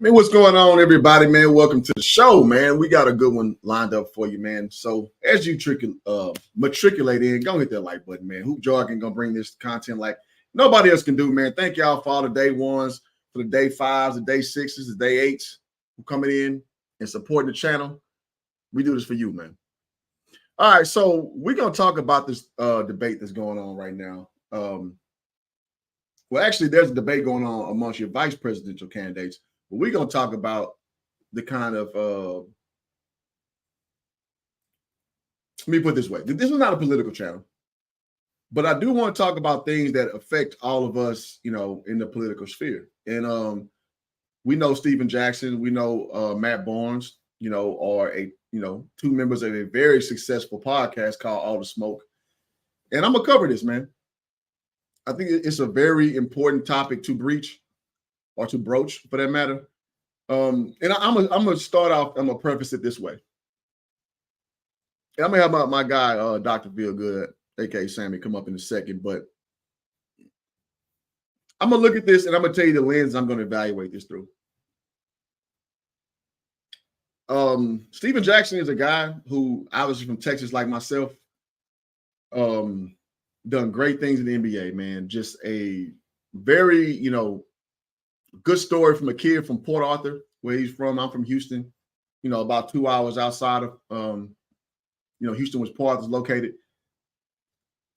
Man, what's going on, everybody, man? Welcome to the show, man. We got a good one lined up for you, man. So as you matriculate in, go hit that like button, man. Hoop Jargon gonna bring this content like nobody else can do, man. Thank y'all for all the day ones, for the day fives, the day sixes, the day eights who coming in and supporting the channel. We do this for you, man. All right, so we're gonna talk about this debate that's going on right now. Well, actually, there's a debate going on amongst your vice presidential candidates. But we're going to talk about the kind of, let me put it this way. This is not a political channel, but I do want to talk about things that affect all of us, in the political sphere. And we know Stephen Jackson, we know Matt Barnes, are two members of a very successful podcast called All the Smoke. And I'm going to cover this, man. I think it's a very important topic to breach. Or to broach, for that matter. And I'm gonna start off. I'm gonna preface it this way. And I'm gonna have my guy, Dr. Feelgood, aka Sammy, come up in a second. But I'm gonna look at this and I'm gonna tell you the lens I'm gonna evaluate this through. Stephen Jackson is a guy who, obviously from Texas, like myself, done great things in the NBA. Man, just a very good story from a kid from Port Arthur, where he's from. I'm from Houston, about 2 hours outside of, Houston, was Port Arthur's located.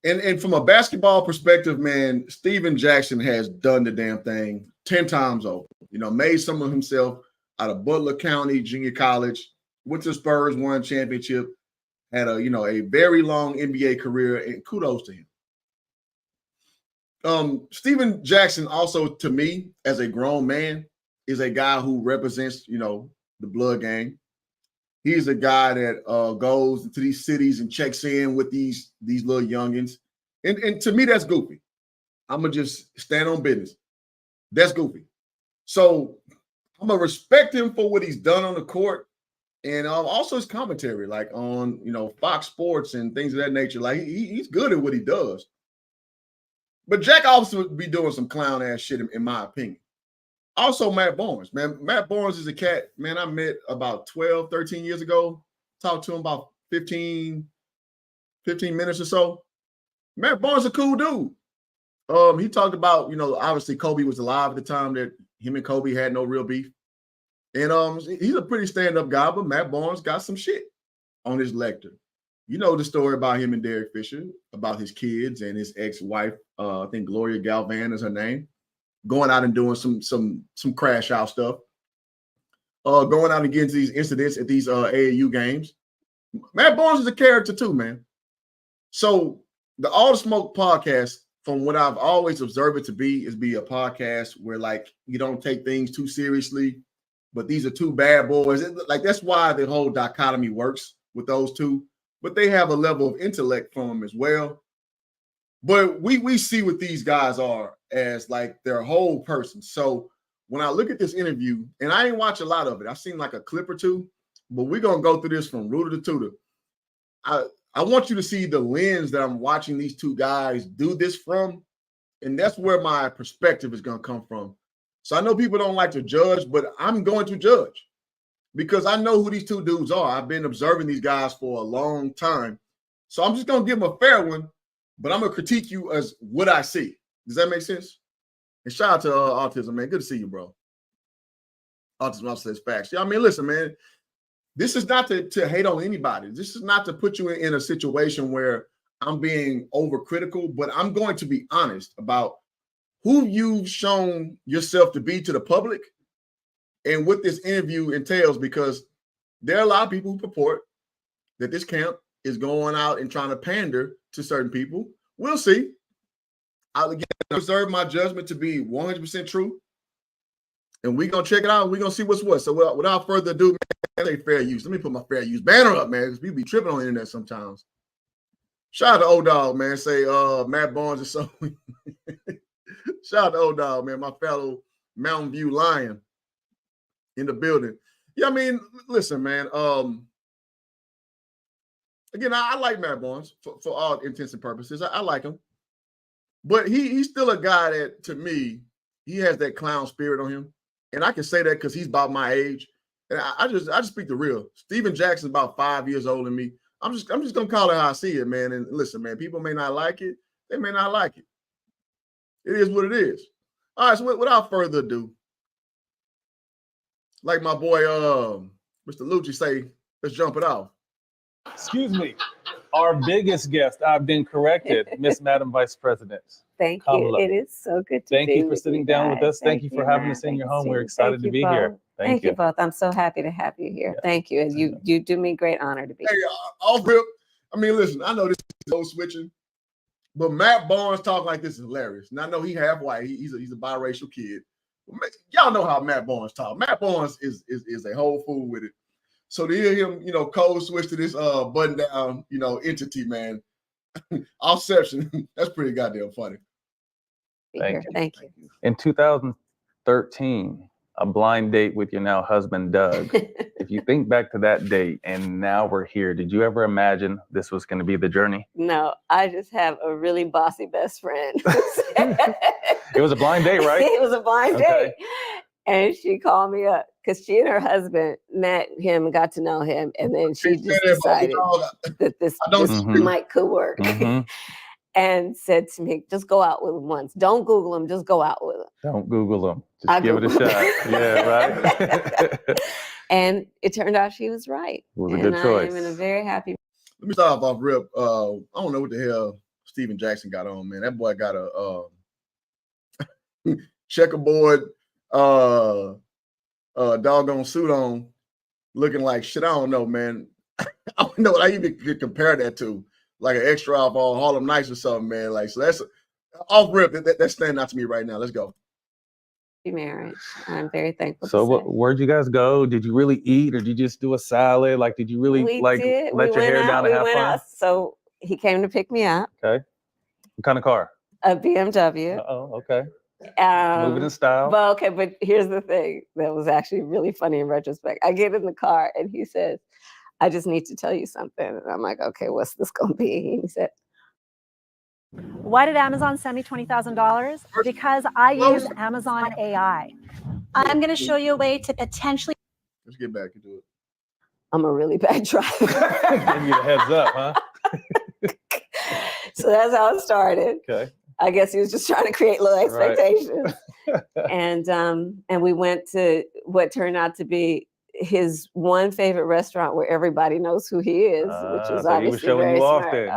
And from a basketball perspective, man, Stephen Jackson has done the damn thing 10 times over. Made some of himself out of Butler County Junior College, went to Spurs, won a championship, had a very long NBA career, and kudos to him. Stephen Jackson also, to me, as a grown man, is a guy who represents, the blood gang. He's a guy that goes into these cities and checks in with these little youngins. And to me, that's goofy. I'm going to just stand on business. That's goofy. So I'm going to respect him for what he's done on the court, and also his commentary, like on, Fox Sports and things of that nature. Like he's good at what he does. But Jack also would be doing some clown ass shit, in my opinion. Also, Matt Barnes, man. Matt Barnes is a cat, man, I met about 12, 13 years ago. Talked to him about 15 minutes or so. Matt Barnes is a cool dude. He talked about, obviously Kobe was alive at the time that him and Kobe had no real beef. And he's a pretty stand-up guy, but Matt Barnes got some shit on his lecture. You know the story about him and Derek Fisher, about his kids and his ex-wife, I think Gloria Galvan is her name, going out and doing some crash out stuff, going out and getting into these incidents at these AAU games. Matt Barnes is a character too, man. So the All the Smoke podcast, from what I've always observed it to be, is a podcast where, like, you don't take things too seriously, but these are two bad boys. That's why the whole dichotomy works with those two. But they have a level of intellect from them as well. But we see what these guys are as, like, their whole person. So when I look at this interview, and I ain't watch a lot of it, I've seen like a clip or two, but we're going to go through this from rooter to tutor. I want you to see the lens that I'm watching these two guys do this from, and that's where my perspective is going to come from. So I know people don't like to judge, but I'm going to judge, because I know who these two dudes are. I've been observing these guys for a long time. So I'm just going to give them a fair one, but I'm going to critique you as what I see. Does that make sense? And shout out to Autism, man. Good to see you, bro. Autism also says facts. Yeah, I mean, listen, man. This is not to hate on anybody. This is not to put you in a situation where I'm being overcritical, but I'm going to be honest about who you've shown yourself to be to the public and what this interview entails, because there are a lot of people who purport that this camp is going out and trying to pander to certain people. We'll see. I'll again reserve my judgment to be 100% true, and we're going to check it out. We're going to see what's what. So without further ado, man, say fair use. Let me put my fair use banner up, man, because we be tripping on the internet sometimes. Shout out to Old Dog, man. Say Matt Barnes is so. Shout out to Old Dog, man, my fellow Mountain View Lion in the building. Yeah, I mean, listen, man. Again, I like Matt Barnes for all intents and purposes. I like him. But he's still a guy that, to me, he has that clown spirit on him. And I can say that because he's about my age. And I just speak the real. Steven Jackson's about 5 years older than me. I'm just gonna call it how I see it, man. And listen, man, people may not like it. They may not like it. It is what it is. All right, so without further ado, like my boy Mr. Lucci say, let's jump it off. Excuse me. Our biggest guest, I've been corrected, Miss Madam Vice President. Thank Kamala. you. It is so good to Thank be you for with sitting you down with guys. us. Thank you for having us in your home. We're excited to be here. Thank you both. I'm so happy to have you here. Yeah. Thank you. And you do me great honor to be Hey, here. off rip. I mean, listen, I know this is no switching, but Matt Barnes talk like this is hilarious. And I know he half white. He's a biracial kid. Y'all know how Matt Barnes talk. Matt Barnes is a whole fool with it. So to hear him, code switch to this button down, entity, man, offception, that's pretty goddamn funny. Thank you. In 2013, a blind date with your now husband, Doug. If you think back to that date and now we're here, did you ever imagine this was going to be the journey? No, I just have a really bossy best friend. It was a blind date, right? It was a blind date. And she called me up because she and her husband met him, got to know him, and then she just decided that this could work. Mm-hmm. And said to me, just go out with him once. Don't Google him, just go out with him. Don't Google him. Just give it a shot. Yeah, right? And it turned out she was right. It was a good choice. I'm in a very happy. Let me start off rip. I don't know what the hell Steven Jackson got on, man. That boy got a checkerboard doggone suit on, looking like shit. I don't know, man. I don't know what I even could compare that to. Like an extra off Harlem Nights or something, man. Like, so that's off rip. That's standing out to me right now. Let's go. Marriage. I'm very thankful. So where'd you guys go? Did you really eat, or did you just do a salad? Like, did you really let your hair down and have fun? So he came to pick me up. Okay. What kind of car? A BMW. Oh, okay. Moving in style. Well, okay, but here's the thing that was actually really funny in retrospect. I get in the car and he says, I just need to tell you something. And I'm like, okay, what's this going to be? And he said, why did Amazon send me $20,000? Because I use Amazon AI. I'm going to show you a way to potentially. Let's get back into it. I'm a really bad driver. Give you the heads up, huh? So that's how it started. Okay. I guess he was just trying to create low expectations. Right. And we went to what turned out to be his one favorite restaurant where everybody knows who he is, which is so obviously he was showing very you off smart. there.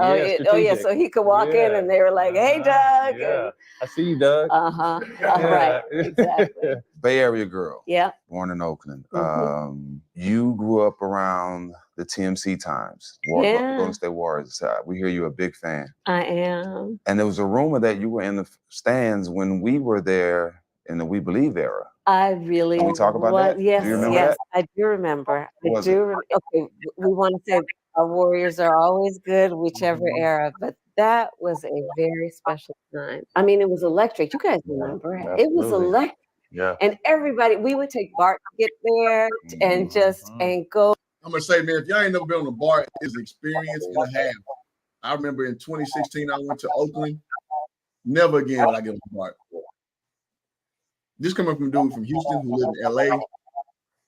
Oh yeah, so he could walk in and they were like, "Hey, Doug." Yeah. I see you, Doug. Right, exactly. Bay Area girl. Yeah. Born in Oakland. Mm-hmm. You grew up around the TMC times. Golden State Warriors. We hear you're a big fan. I am. And there was a rumor that you were in the stands when we were there in the We Believe era. I really. Can we talk about that? Yes, do you remember yes, that? I do remember. Okay, we want to say our Warriors are always good, whichever era, but that was a very special time. I mean, it was electric. You guys remember it? It was electric. Yeah. And everybody, we would take BART to get there and just and go. I'm gonna say, man, if y'all ain't never been on the BART, it's an experience and a half. I remember in 2016, I went to Oakland. Never again will I get on the BART. This coming from a dude from Houston who lived in LA.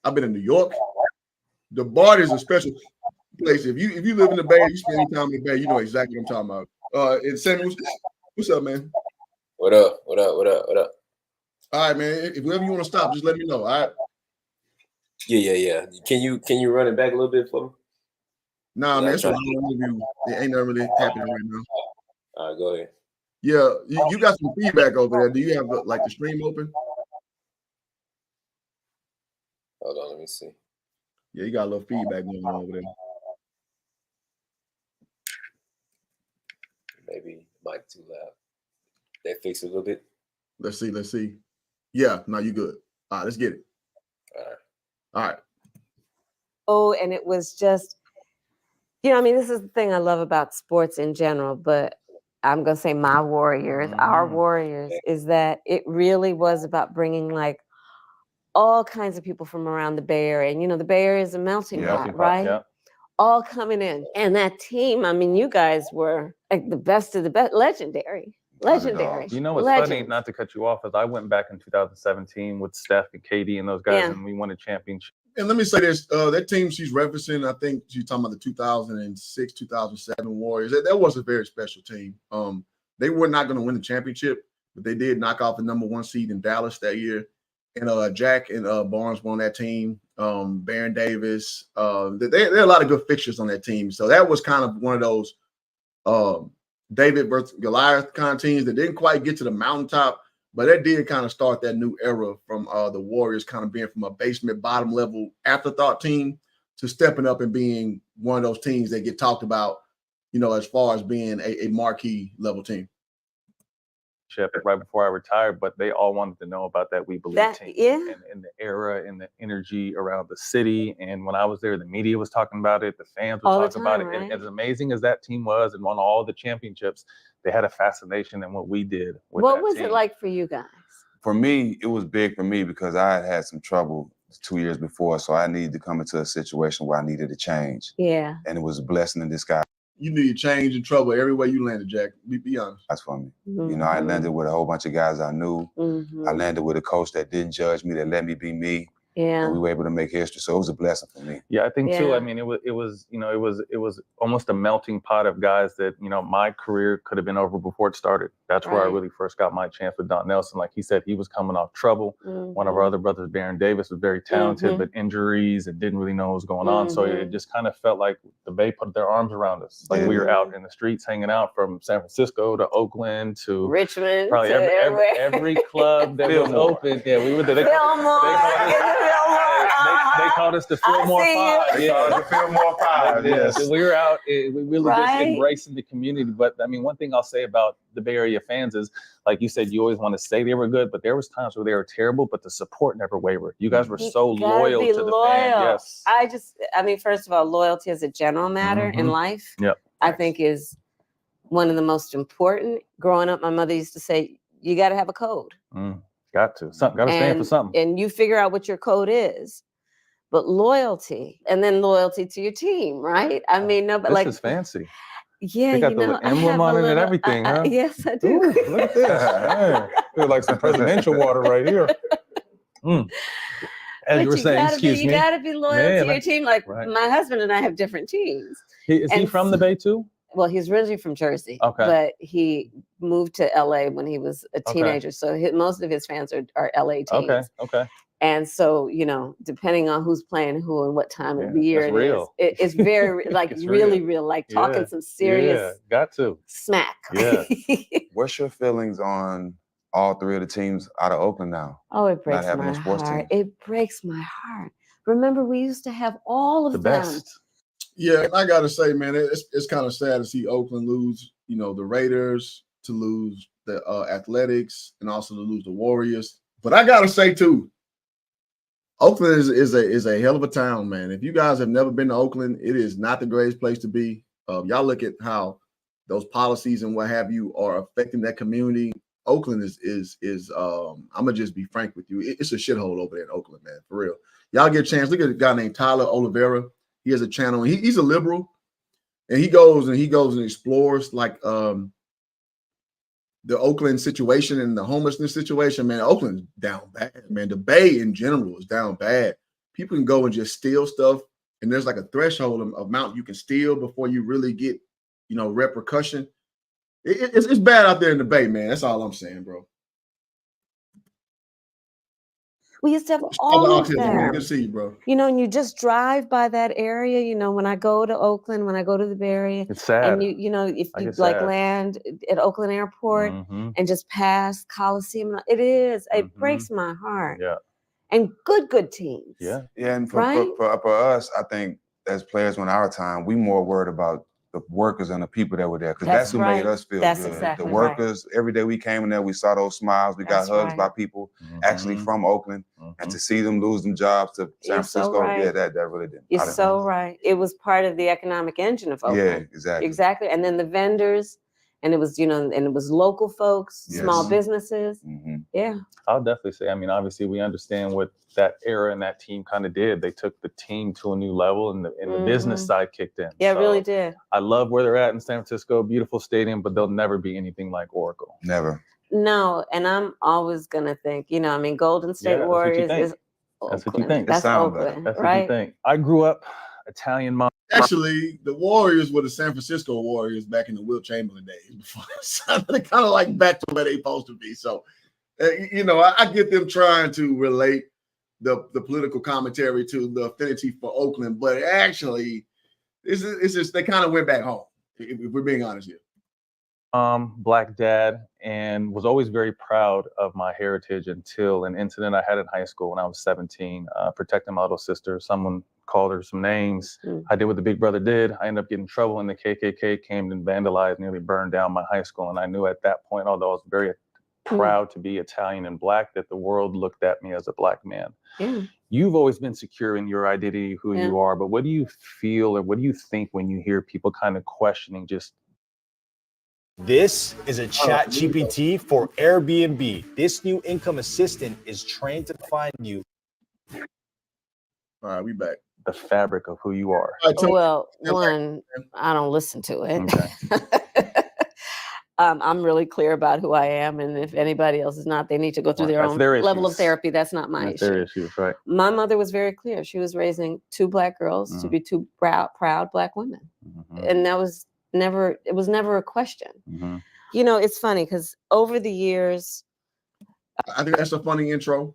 I've been in New York. The BART is a special place. If you live in the Bay, you spend any time in the Bay, you know exactly what I'm talking about. And Sammy, what's up, man? What up? All right, man. If wherever you want to stop, just let me know. All right. Yeah. Can you run it back a little bit for me? Nah, man. It's a long interview. It ain't nothing really happening right now. All right, go ahead. Yeah, you got some feedback over there. Do you have like the stream open? Hold on, let me see. Yeah, you got a little feedback going on over there. Maybe mic too loud. That fix it a little bit. Let's see. Yeah, no, you good. All right, let's get it. All right. Oh, and it was just, I mean, this is the thing I love about sports in general, but I'm going to say my Warriors, our Warriors, is that it really was about bringing like all kinds of people from around the Bay Area. And, the Bay Area is a melting pot, right? Yeah. All coming in. And that team, I mean, you guys were like the best of the best, legendary. Legendary. You know what's funny, not to cut you off, is I went back in 2017 with Steph and KD and those guys, and we won a championship. And let me say this, that team she's referencing, I think she's talking about the 2006, 2007 Warriors. That was a very special team. They were not going to win the championship, but they did knock off the #1 seed in Dallas that year. And Jack and Barnes were on that team. Baron Davis. There are a lot of good fixtures on that team. So that was kind of one of those David versus Goliath kind of teams that didn't quite get to the mountaintop, but that did kind of start that new era from the Warriors kind of being from a basement, bottom level afterthought team to stepping up and being one of those teams that get talked about, as far as being a marquee level team. Right before I retired, but they all wanted to know about that We Believe team and the era and the energy around the city. And when I was there, the media was talking about it, the fans were talking about it. Right? And as amazing as that team was and won all the championships, they had a fascination in what we did with what that was team. it like for you guys? For me, it was big for me because I had some trouble 2 years before, so I needed to come into a situation where I needed to change. Yeah. And it was a blessing in disguise. You need change and trouble everywhere you landed, Jack. Be honest. That's for me. Mm-hmm. I landed with a whole bunch of guys I knew. Mm-hmm. I landed with a coach that didn't judge me, that let me be me. Yeah. And we were able to make history. So it was a blessing for me. Yeah, I think too. I mean, it was almost a melting pot of guys that, my career could have been over before it started. That's where I really first got my chance with Don Nelson. Like he said, he was coming off trouble. One of our other brothers, Baron Davis, was very talented, but injuries and didn't really know what was going on. So it just kind of felt like the Bay put their arms around us. Like we were out in the streets hanging out from San Francisco to Oakland to Richmond, probably to every club that was open. Yeah, we were there. They called us the Fillmore Five. Yeah, the Fillmore Five. Yes. So we were out. We really just embracing the community. But I mean, one thing I'll say about the Bay Area fans is, like you said, you always want to say they were good, but there was times where they were terrible, but the support never wavered. You guys were so loyal to the fans. Yes. I mean, first of all, loyalty as a general matter in life, I think is one of the most important. Growing up, my mother used to say, you got to have a code. Got to stand for something. And you figure out what your code is. But loyalty, and then loyalty to your team, right? I mean, no, but this is fancy. Yeah, they got the emblem on it and everything, huh? Yes, I do. Ooh, look at this. Feel like some presidential water right here. As you were saying, you got to be loyal to your team. Like my husband and I have different teams. Is he from the Bay too? Well, he's originally from Jersey, but he moved to LA when he was a teenager. So most of his fans are LA teams. Okay. And so, depending on who's playing who and what time of the year it's very really real, like talking some serious got to smack. Yeah. What's your feelings on all three of the teams out of Oakland now? Oh, it breaks my heart. It breaks my heart. Remember, we used to have all of them. Best. Yeah, I gotta say, man, it's kind of sad to see Oakland lose, the Raiders, to lose the Athletics, and also to lose the Warriors. But I gotta say too, Oakland is a hell of a town, man. If you guys have never been to Oakland, it is not the greatest place to be. Y'all look at how those policies and what have you are affecting that community. Oakland is I'm gonna just be frank with you. It's a shithole over there in Oakland, man, for real. Y'all get a chance. Look at a guy named Tyler Oliveira. He has a channel. He's a liberal, and he goes and explores like the Oakland situation and the homelessness situation. Man, Oakland's down bad, man. The Bay in general is down bad. People can go and just steal stuff, and there's like a threshold amount you can steal before you really get, repercussion. It's bad out there in the Bay, man. That's all I'm saying, bro. We used to have all of them. Good to see you, bro. And you just drive by that area. When I go to Oakland, when I go to the Bay Area, it's sad. And if you land at Oakland Airport and just pass Coliseum, it breaks my heart. Yeah. And good teams. Yeah. Yeah, and for us, I think as players on our time, we more worried about the workers and the people that were there, because that's who made us feel good. Exactly the workers, every day we came in there, we saw those smiles. We got hugs by people actually from Oakland, and to see them lose them jobs to San Francisco, that really didn't. You're so right. It was part of the economic engine of Oakland. Yeah, exactly. And then the vendors And it was, and it was local folks, small businesses. Yeah. I'll definitely say, I mean, obviously we understand what that era and that team kind of did. They took the team to a new level, and the business side kicked in. Yeah, it really did. I love where they're at in San Francisco, beautiful stadium, but they'll never be anything like Oracle. Never. No, and I'm always going to think, Golden State Warriors is Oakland. That's what you think. That's Oakland, That's right? what you think. I grew up Italian mom. Actually, the Warriors were the San Francisco Warriors back in the Wilt Chamberlain days. Before, so they're kind of like back to where they're supposed to be. So, I get them trying to relate the political commentary to the affinity for Oakland, but actually, it's just they kind of went back home. If we're being honest here. Black dad, and was always very proud of my heritage until an incident I had in high school when I was 17, protecting my little sister. Someone called her some names. I did what the big brother did. I ended up getting in trouble, and the KKK came and vandalized, nearly burned down my high school. And I knew at that point, although I was very proud to be Italian and Black, that the world looked at me as a Black man. You've always been secure in your identity, who you are, but what do you feel or what do you think when you hear people kind of questioning just? This is a chat GPT for Airbnb. This new income assistant is trained to find you. All right, we back. The fabric of who you are. Well, one, I don't listen to it. Okay. I'm really clear about who I am, and if anybody else is not, they need to go through their own level of therapy. That's not my issue. Their issues, right? My mother was very clear. She was raising 2 Black girls to be 2 proud Black women, and that was never a question. It's funny because over the years, I think that's a funny intro.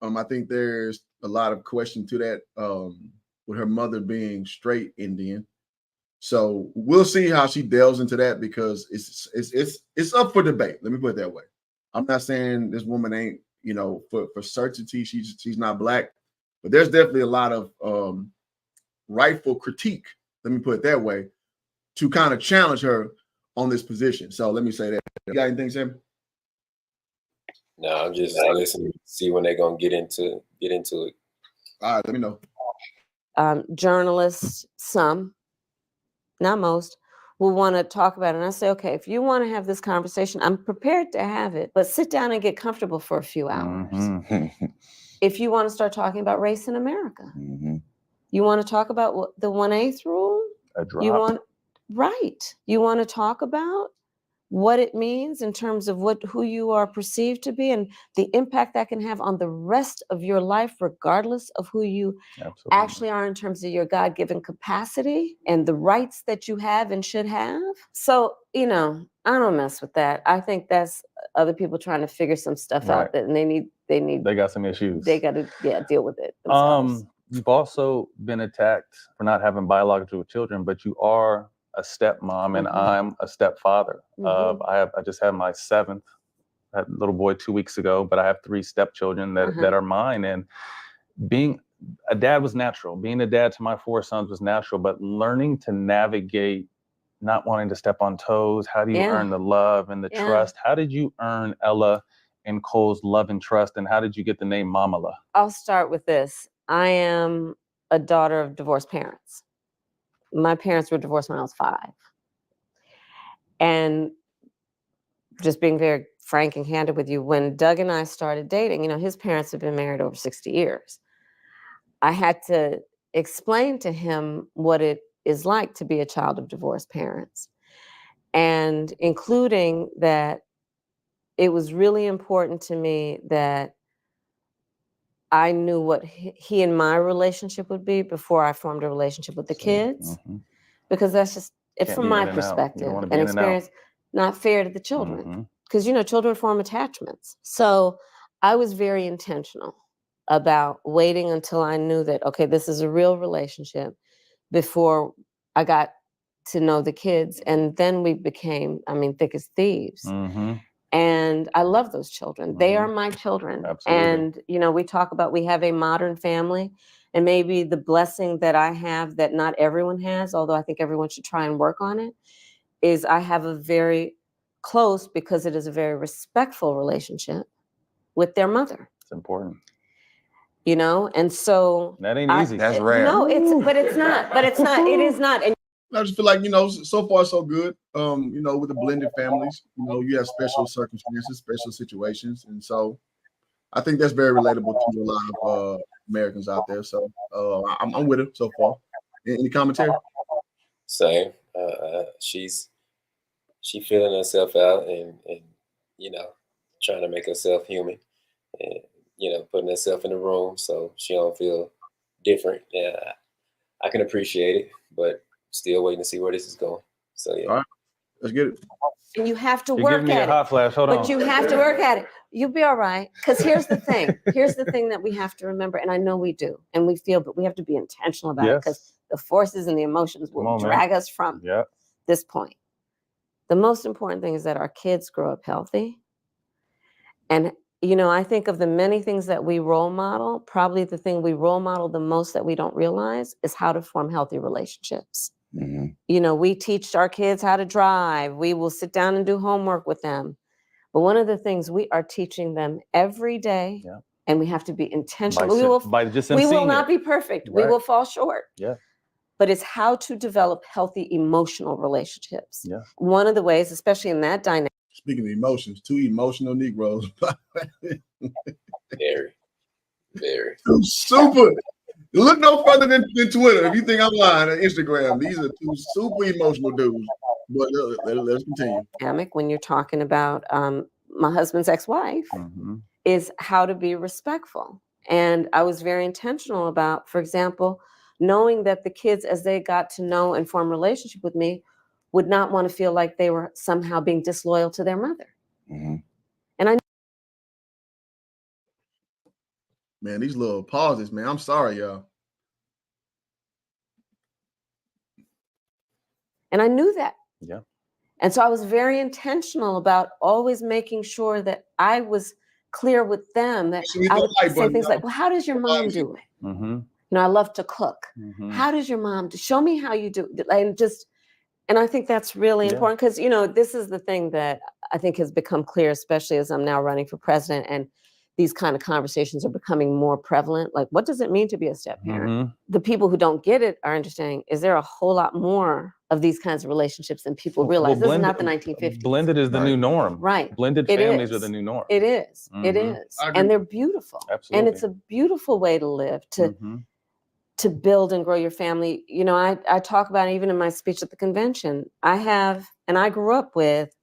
I think there's a lot of question to that, with her mother being straight Indian. So we'll see how she delves into that, because it's up for debate. Let me put it that way. I'm not saying this woman ain't, for certainty she's not Black, but there's definitely a lot of rightful critique. Let me put it that way, to kind of challenge her on this position. So let me say that. You got anything, Sam? No, I'm just listening to see when they're gonna get into it. All right, let me know. Journalists, some, not most, will want to talk about it. And I say, okay, if you want to have this conversation, I'm prepared to have it, but sit down and get comfortable for a few hours. If you want to start talking about race in America, you want to talk about the 1/8 rule, you want to talk about what it means in terms of who you are perceived to be and the impact that can have on the rest of your life, regardless of who you actually are in terms of your God-given capacity and the rights that you have and should have. So, I don't mess with that. I think that's other people trying to figure some stuff out that they got some issues. They got to deal with it themselves. You've also been attacked for not having biological children, but you are a stepmom and I'm a stepfather. I just had my 7th little boy 2 weeks ago, but I have 3 stepchildren that are mine. And being a dad was natural. Being a dad to my 4 sons was natural, but learning to navigate not wanting to step on toes. How do you earn the love and the trust? How did you earn Ella and Cole's love and trust? And how did you get the name Mamala? I'll start with this. I am a daughter of divorced parents. My parents were divorced when I was 5. And just being very frank and candid with you, when Doug and I started dating, his parents have been married over 60 years. I had to explain to him what it is like to be a child of divorced parents, and including that it was really important to me that I knew what he and my relationship would be before I formed a relationship with the kids, because that's just from my perspective and experience, not fair to the children, because children form attachments. So I was very intentional about waiting until I knew that, okay, this is a real relationship before I got to know the kids. And then we became, thick as thieves. And I love those children. They are my children. Absolutely. And, we talk about, we have a modern family, and maybe the blessing that I have that not everyone has, although I think everyone should try and work on it, is I have a very close, because it is a very respectful relationship with their mother. It's important. And so that ain't easy. That's rare. No, it is not. And I just feel like, so far so good. With the blended families, you have special circumstances, special situations. And so I think that's very relatable to a lot of Americans out there. So I'm with her so far. Any commentary? Same. She feeling herself out and trying to make herself human and putting herself in the room so she don't feel different. Yeah, I can appreciate it, but still waiting to see where this is going. So yeah. All right, let's get it. And you have to You're work giving me at a hot it. flash. Hold on. But you have to work at it. You'll be all right. Because here's the thing. Here's the thing that we have to remember, and I know we do, and we feel, but we have to be intentional about it because the forces and the emotions will drag us from this point. The most important thing is that our kids grow up healthy. And, I think of the many things that we role model, probably the thing we role model the most that we don't realize is how to form healthy relationships. Mm-hmm. We teach our kids how to drive. We will sit down and do homework with them. But one of the things we are teaching them every day, and we have to be intentional. We will not be perfect. Right. We will fall short. Yeah. But it's how to develop healthy emotional relationships. Yeah. One of the ways, especially in that dynamic. Speaking of emotions, two emotional Negroes. Very, very. Super. Look no further than Twitter. If you think I'm lying, on Instagram, these are two super emotional dudes. But let's continue. When you're talking about my husband's ex-wife, is how to be respectful. And I was very intentional about, for example, knowing that the kids, as they got to know and form a relationship with me, would not want to feel like they were somehow being disloyal to their mother. Mm-hmm. And man, these little pauses, man. I'm sorry, y'all. And I knew that. Yeah. And so I was very intentional about always making sure that I was clear with them, that I would say things like, well, how does your mom do it? Mm-hmm. I love to cook. Mm-hmm. How does your mom do? Show me how you do it. And I think that's really important because, this is the thing that I think has become clear, especially as I'm now running for president and these kind of conversations are becoming more prevalent. Like, what does it mean to be a step parent? Mm-hmm. The people who don't get it are understanding, is there a whole lot more of these kinds of relationships than people realize? This is not the 1950s. Blended is the new norm. Right. Blended families are the new norm. It is. Mm-hmm. It is. And they're beautiful. Absolutely. And it's a beautiful way to live, to build and grow your family. I talk about it even in my speech at the convention. I grew up with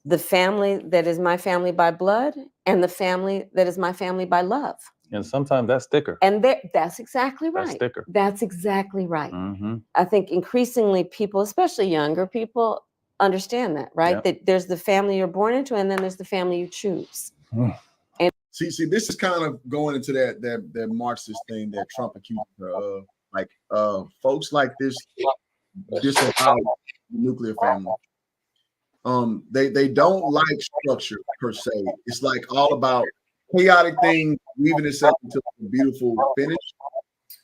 the family that is my family by blood and the family that is my family by love. And sometimes that's thicker. And that's exactly right. That's thicker. That's exactly right. Mm-hmm. I think increasingly people, especially younger people, understand that, right? Yep. That there's the family you're born into and then there's the family you choose. And see, this is kind of going into that Marxist thing that Trump accused her of. Folks like this disavow the nuclear family. They don't like structure per se. It's like all about chaotic things weaving itself into a beautiful finish.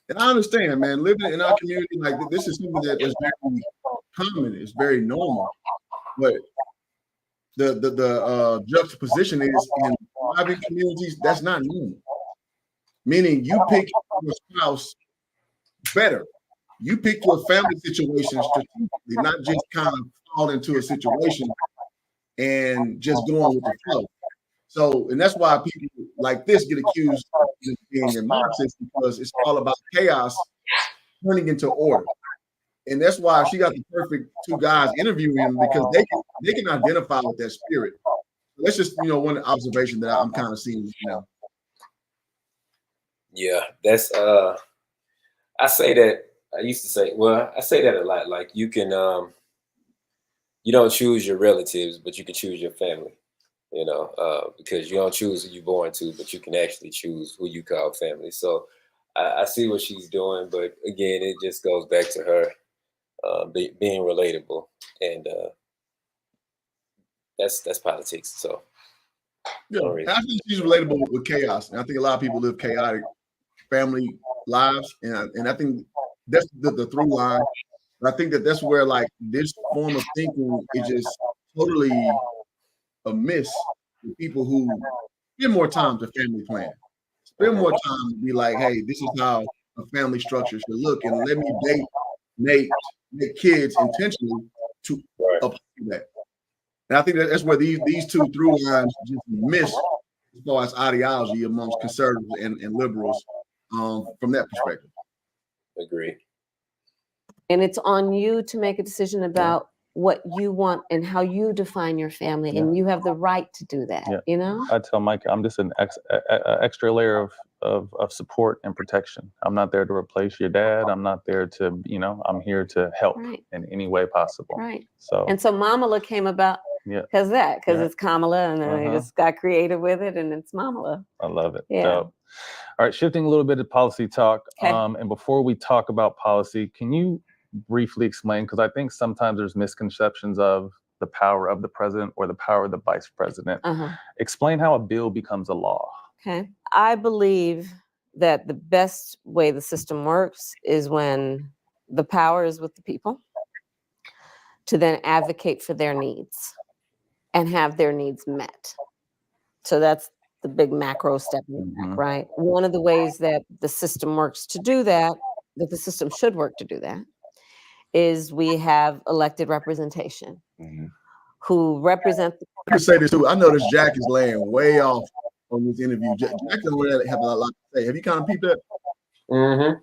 And I understand, man, living in our community, like this is something that is very common, it's very normal. But the juxtaposition is in private communities, that's not normal. Meaning you pick your spouse better. You pick your family situation strategically, not just kind of fall into a situation and just go on with the flow. So, and that's why people like this get accused of being a Marxist, because it's all about chaos turning into order. And that's why she got the perfect two guys interviewing him, because they can identify with that spirit. That's just one observation that I'm kind of seeing now. Yeah, that's I say that I say that a lot. Like you can you don't choose your relatives, but you can choose your family. Because you don't choose who you're born to, but you can actually choose who you call family. So I see what she's doing, but again, it just goes back to her being relatable, and that's politics. So yeah, I think she's relatable with chaos, and I think a lot of people live chaotic family lives, and I think that's the through line. But I think that's where like this form of thinking is just totally a miss for people who spend more time to family plan, spend more time to be like, hey, this is how a family structure should look, and let me date Nate make kids intentionally to uphold that. And I think that's where these two through lines just miss as far as ideology amongst conservatives and liberals from that perspective. Agree. And it's on you to make a decision about what you want and how you define your family, and you have the right to do that. You know, I tell Mike, I'm just an extra layer of support and protection. I'm not there to replace your dad. I'm not there to, you know, I'm here to help in any way possible. Right. So Mamala came about because it's Kamala, and then they just got creative with it, and it's Mamala. I love it. Yeah. Dope. All right, shifting a little bit of policy talk. And before we talk about policy, can you briefly explain, because I think sometimes there's misconceptions of the power of the president or the power of the vice president. Explain how a bill becomes a law. Okay. I believe that the best way the system works is when the power is with the people to then advocate for their needs and have their needs met. So that's the big macro step, right? One of the ways that the system works to do that the system should work to do that, is we have elected representation who represent. I can say this too. I noticed Jack is laying way off on this interview. Jack doesn't really have a lot to say. Have you kind of peeped that?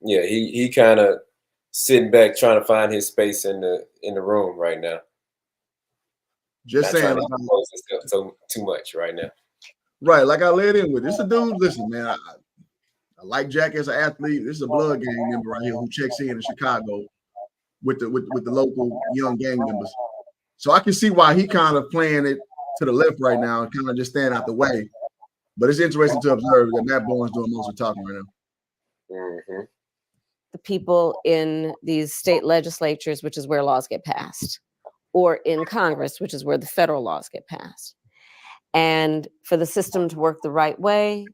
Yeah, he kind of sitting back trying to find his space in the room right now. Just saying, so too much right now. Right, like I led in with this. A dude. Listen, man, I like Jack as an athlete. This is a blood gang member right here who checks in Chicago with the local young gang members. So I can see why he kind of playing it to the left right now, kind of just staying out the way. But it's interesting to observe that Matt Bowen's doing most of the talking right now. The people in these state legislatures, which is where laws get passed, or in Congress, which is where the federal laws get passed. And for the system to work the right way,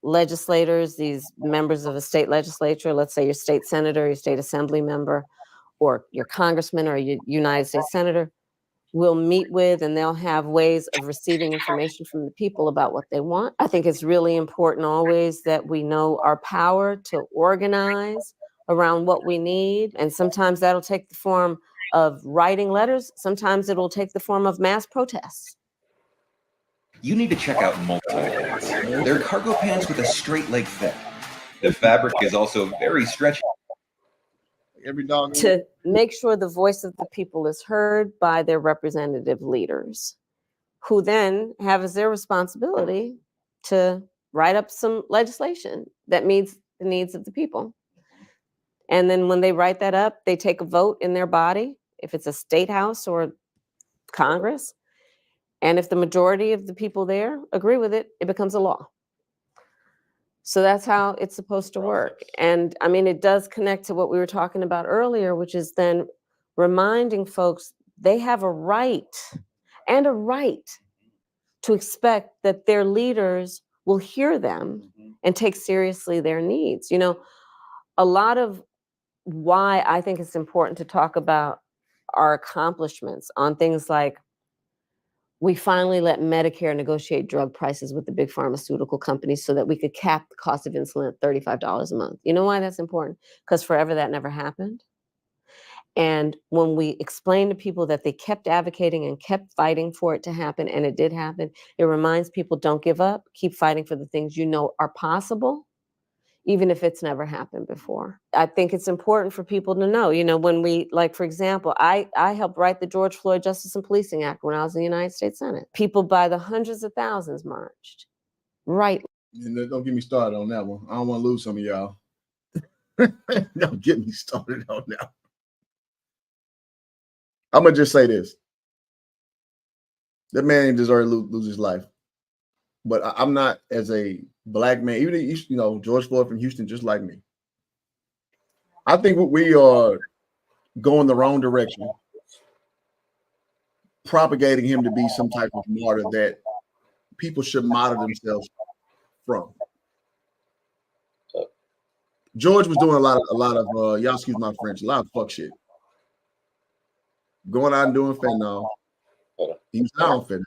legislators, these members of the state legislature, let's say your state senator, your state assembly member, or your congressman or your United States senator, will meet with, and they'll have ways of receiving information from the people about what they want. I think it's really important always that we know our power to organize around what we need. And sometimes that'll take the form of writing letters. Sometimes it'll take the form of mass protests. You need to check out multiple pants. They're cargo pants with a straight leg fit. The fabric is also very stretchy. Every dog to make sure the voice of the people is heard by their representative leaders, who then have as their responsibility to write up some legislation that meets the needs of the people. And then when they write that up, they take a vote in their body, if it's a state house or Congress. And if the majority of the people there agree with it, it becomes a law. So that's how it's supposed to work. And I mean, it does connect to what we were talking about earlier, which is then reminding folks they have a right to expect that their leaders will hear them and take seriously their needs. You know, a lot of why I think it's important to talk about our accomplishments on things like we finally let Medicare negotiate drug prices with the big pharmaceutical companies so that we could cap the cost of insulin at $35 a month. You know why that's important? Because forever that never happened. And when we explain to people that they kept advocating and kept fighting for it to happen, and it did happen, it reminds people, don't give up, keep fighting for the things you know are possible, even if it's never happened before. I think it's important for people to know, you know, when we, like, for example, I helped write the George Floyd Justice and Policing Act when I was in the United States Senate. People by the hundreds of thousands marched. Right. And don't get me started on that one. I don't want to lose some of y'all. Don't get me started on that. I'm going to just say this. That man didn't deserve to lose his life. But I'm not, as a Black man, even, you know, George Floyd from Houston, just like me. I think we are going the wrong direction, propagating him to be some type of martyr that people should model themselves from. George was doing a lot of y'all excuse my French, a lot of fuck shit. Going out and doing fentanyl. He was out on fentanyl.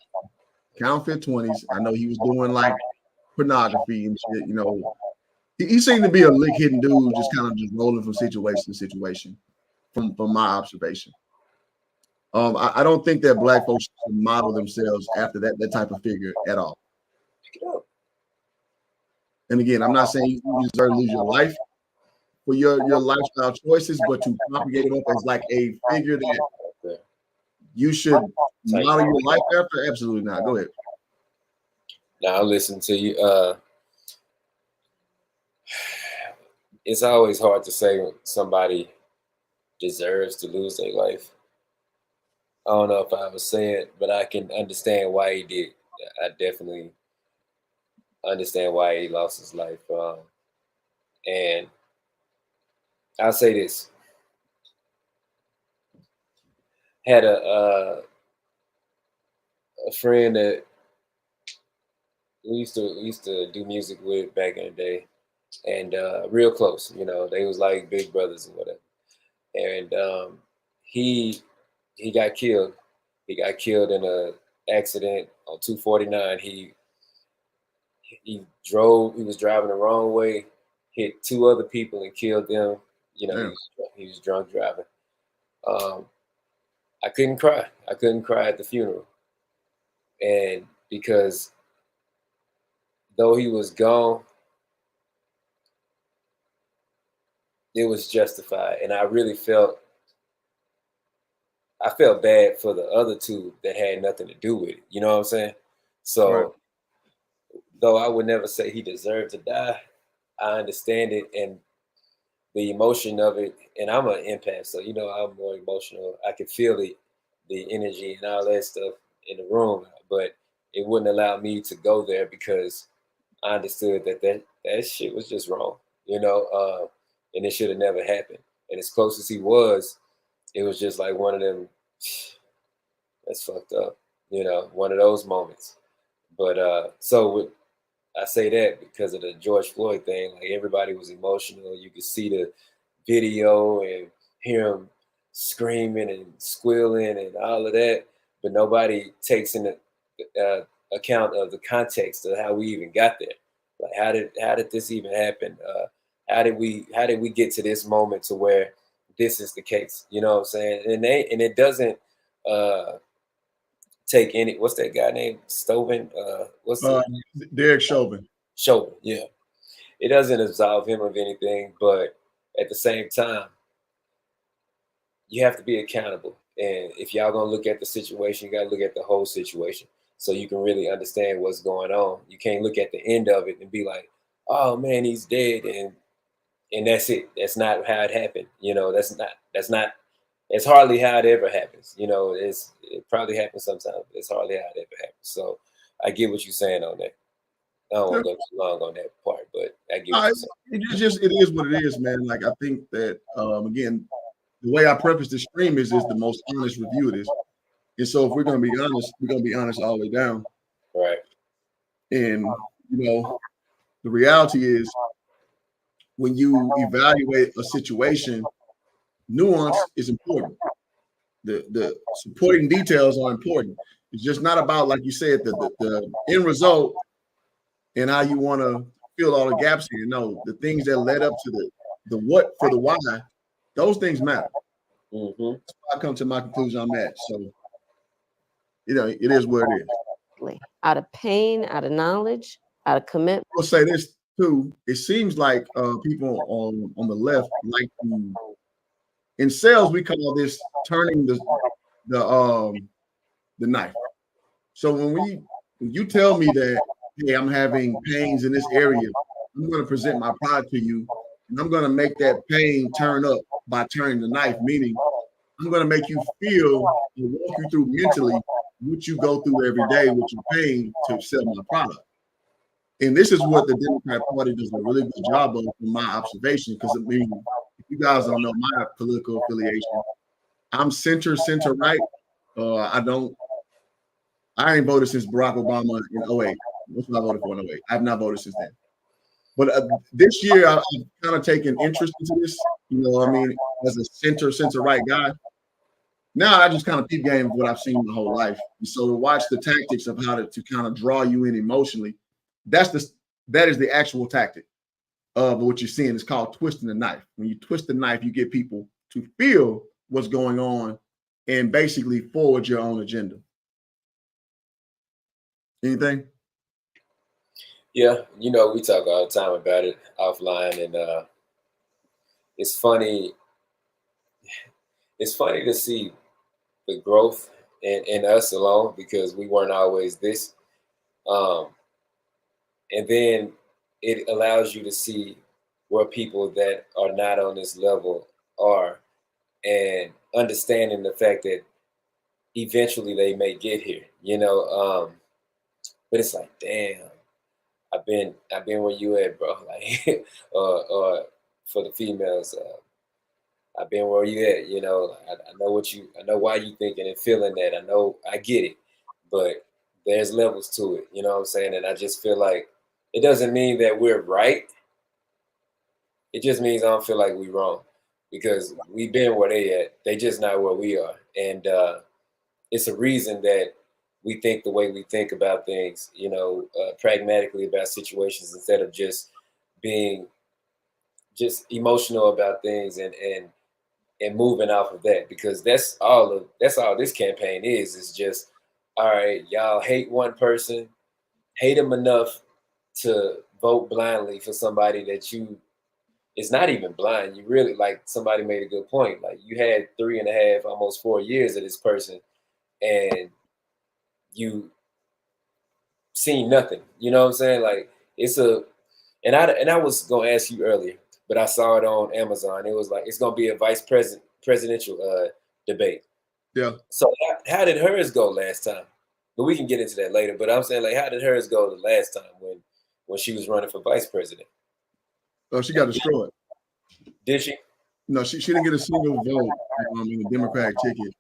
Counterfeit 20s. I know he was doing like pornography and shit, you know. He seemed to be a lick hitting dude, just kind of just rolling from situation to situation. from my observation. I don't think that black folks should model themselves after that type of figure at all. And again, I'm not saying you deserve to lose your life for your lifestyle choices, but to propagate it up as like a figure that you should model your life after, absolutely not. Go ahead. Now I'll listen to you. It's always hard to say when somebody deserves to lose their life. I don't know if I would say it, but I can understand why he did. I definitely understand why he lost his life. And I'll say this. Had a friend that we used to do music with back in the day, and real close, you know, they was like big brothers or whatever. And he got killed. He got killed in an accident on 249. He was driving the wrong way, hit two other people and killed them. You know, he was drunk driving. I couldn't cry. I couldn't cry at the funeral. And because though he was gone, it was justified. And I really felt bad for the other two that had nothing to do with it. You know what I'm saying? So though I would never say he deserved to die, I understand it and the emotion of it. And I'm an empath, so you know I'm more emotional. I could feel the energy and all that stuff in the room, but it wouldn't allow me to go there because I understood that shit was just wrong, you know, and it should have never happened. And as close as he was, it was just like one of them, that's fucked up, you know, one of those moments. But I say that because of the George Floyd thing. Like everybody was emotional. You could see the video and hear him screaming and squealing and all of that, but nobody takes into account of the context of how we even got there. Like how did this even happen? How did we get to this moment to where this is the case? You know what I'm saying? And it doesn't take any. What's that guy named Stoven? Derek Chauvin. Chauvin, yeah. It doesn't absolve him of anything, but at the same time, you have to be accountable. And if y'all gonna look at the situation, you gotta look at the whole situation so you can really understand what's going on. You can't look at the end of it and be like, "Oh man, he's dead," and that's it. That's not how it happened. You know, that's not. It's hardly how it ever happens. You know, it probably happens sometimes. But it's hardly how it ever happens. So I get what you're saying on that. I don't want to go too long on that part, but I get what you're saying. It is what it is, man. Like I think that again, the way I preface the stream is the most honest review of this. And so if we're gonna be honest, we're gonna be honest all the way down. Right. And you know, the reality is when you evaluate a situation, nuance is important. The supporting details are important. It's just not about, like you said, the end result and how you want to fill all the gaps here. No, the things that led up to the what for the why, those things matter. Mm-hmm. That's why I come to my conclusion on that. So, you know, it is what it is. Out of pain, out of knowledge, out of commitment. I'll say this too. It seems like people on the left like to, in sales, we call this turning the knife. So when you tell me that, hey, I'm having pains in this area, I'm going to present my product to you, and I'm going to make that pain turn up by turning the knife, meaning I'm going to make you feel and walk you through mentally what you go through every day with your pain to sell my product. And this is what the Democrat Party does a really good job of, from my observation, because I mean, if you guys don't know my political affiliation, I'm center right. I ain't voted since Barack Obama in 08. That's what I voted for in 08. I've not voted since then. But this year, I've kind of taken interest into this, you know what I mean, as a center right guy. Now I just kind of peep game of what I've seen my whole life. And so to watch the tactics of how to kind of draw you in emotionally, that is the actual tactic of what you're seeing. It's called twisting the knife. When you twist the knife, you get people to feel what's going on and basically forward your own agenda. Anything? Yeah, you know, we talk all the time about it offline, and it's funny. It's funny to see the growth in us alone, because we weren't always this. And then it allows you to see where people that are not on this level are, and understanding the fact that eventually they may get here, you know. But it's like, damn, I've been where you at, bro. Like, or for the females, I've been where you at. You know, I know why you thinking and feeling that. I get it, but there's levels to it. You know what I'm saying? And I just feel like it doesn't mean that we're right. It just means I don't feel like we're wrong, because we've been where they at. They just not where we are, and it's a reason that we think the way we think about things, you know, pragmatically about situations, instead of just being just emotional about things and moving off of that, because that's all this campaign is just, all right, y'all hate one person, hate them enough to vote blindly for somebody that it's not even blind. You really, like somebody made a good point. Like, you had 3.5, almost 4 years of this person, and you seen nothing. You know what I'm saying? Like, and I was gonna ask you earlier, but I saw it on Amazon. It was like, it's gonna be a presidential debate. Yeah. So how did hers go last time? But we can get into that later. But I'm saying, like, how did hers go the last time when she was running for vice president? Oh, she got destroyed. Did she? No, she didn't get a single vote in the Democratic ticket.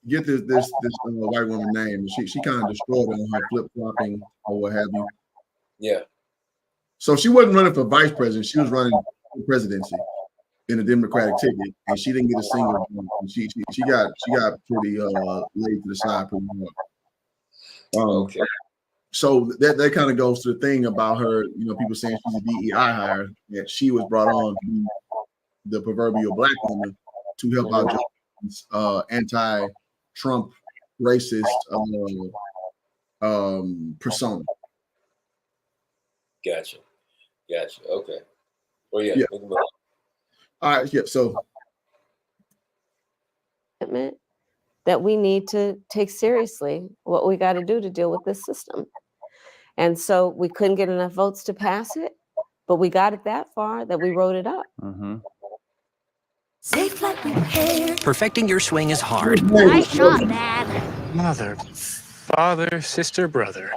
Get this white woman name. She kind of destroyed it on her flip flopping or what have you. Yeah. So she wasn't running for vice president. She was running for presidency in the Democratic ticket, and she didn't get a single vote. And she got pretty laid to the side pretty hard. Okay. So that kind of goes to the thing about her. You know, people saying she's a DEI hire, that she was brought on to be the proverbial black woman to help out anti-Trump racist persona. Gotcha. Okay. Well, yeah. All right. Yeah. So that we need to take seriously what we got to do to deal with this system. And so we couldn't get enough votes to pass it, but we got it that far that we wrote it up. Mm-hmm. Safe flight prepared. Perfecting your swing is hard. Nice shot, Dad. Mother, father, sister, brother.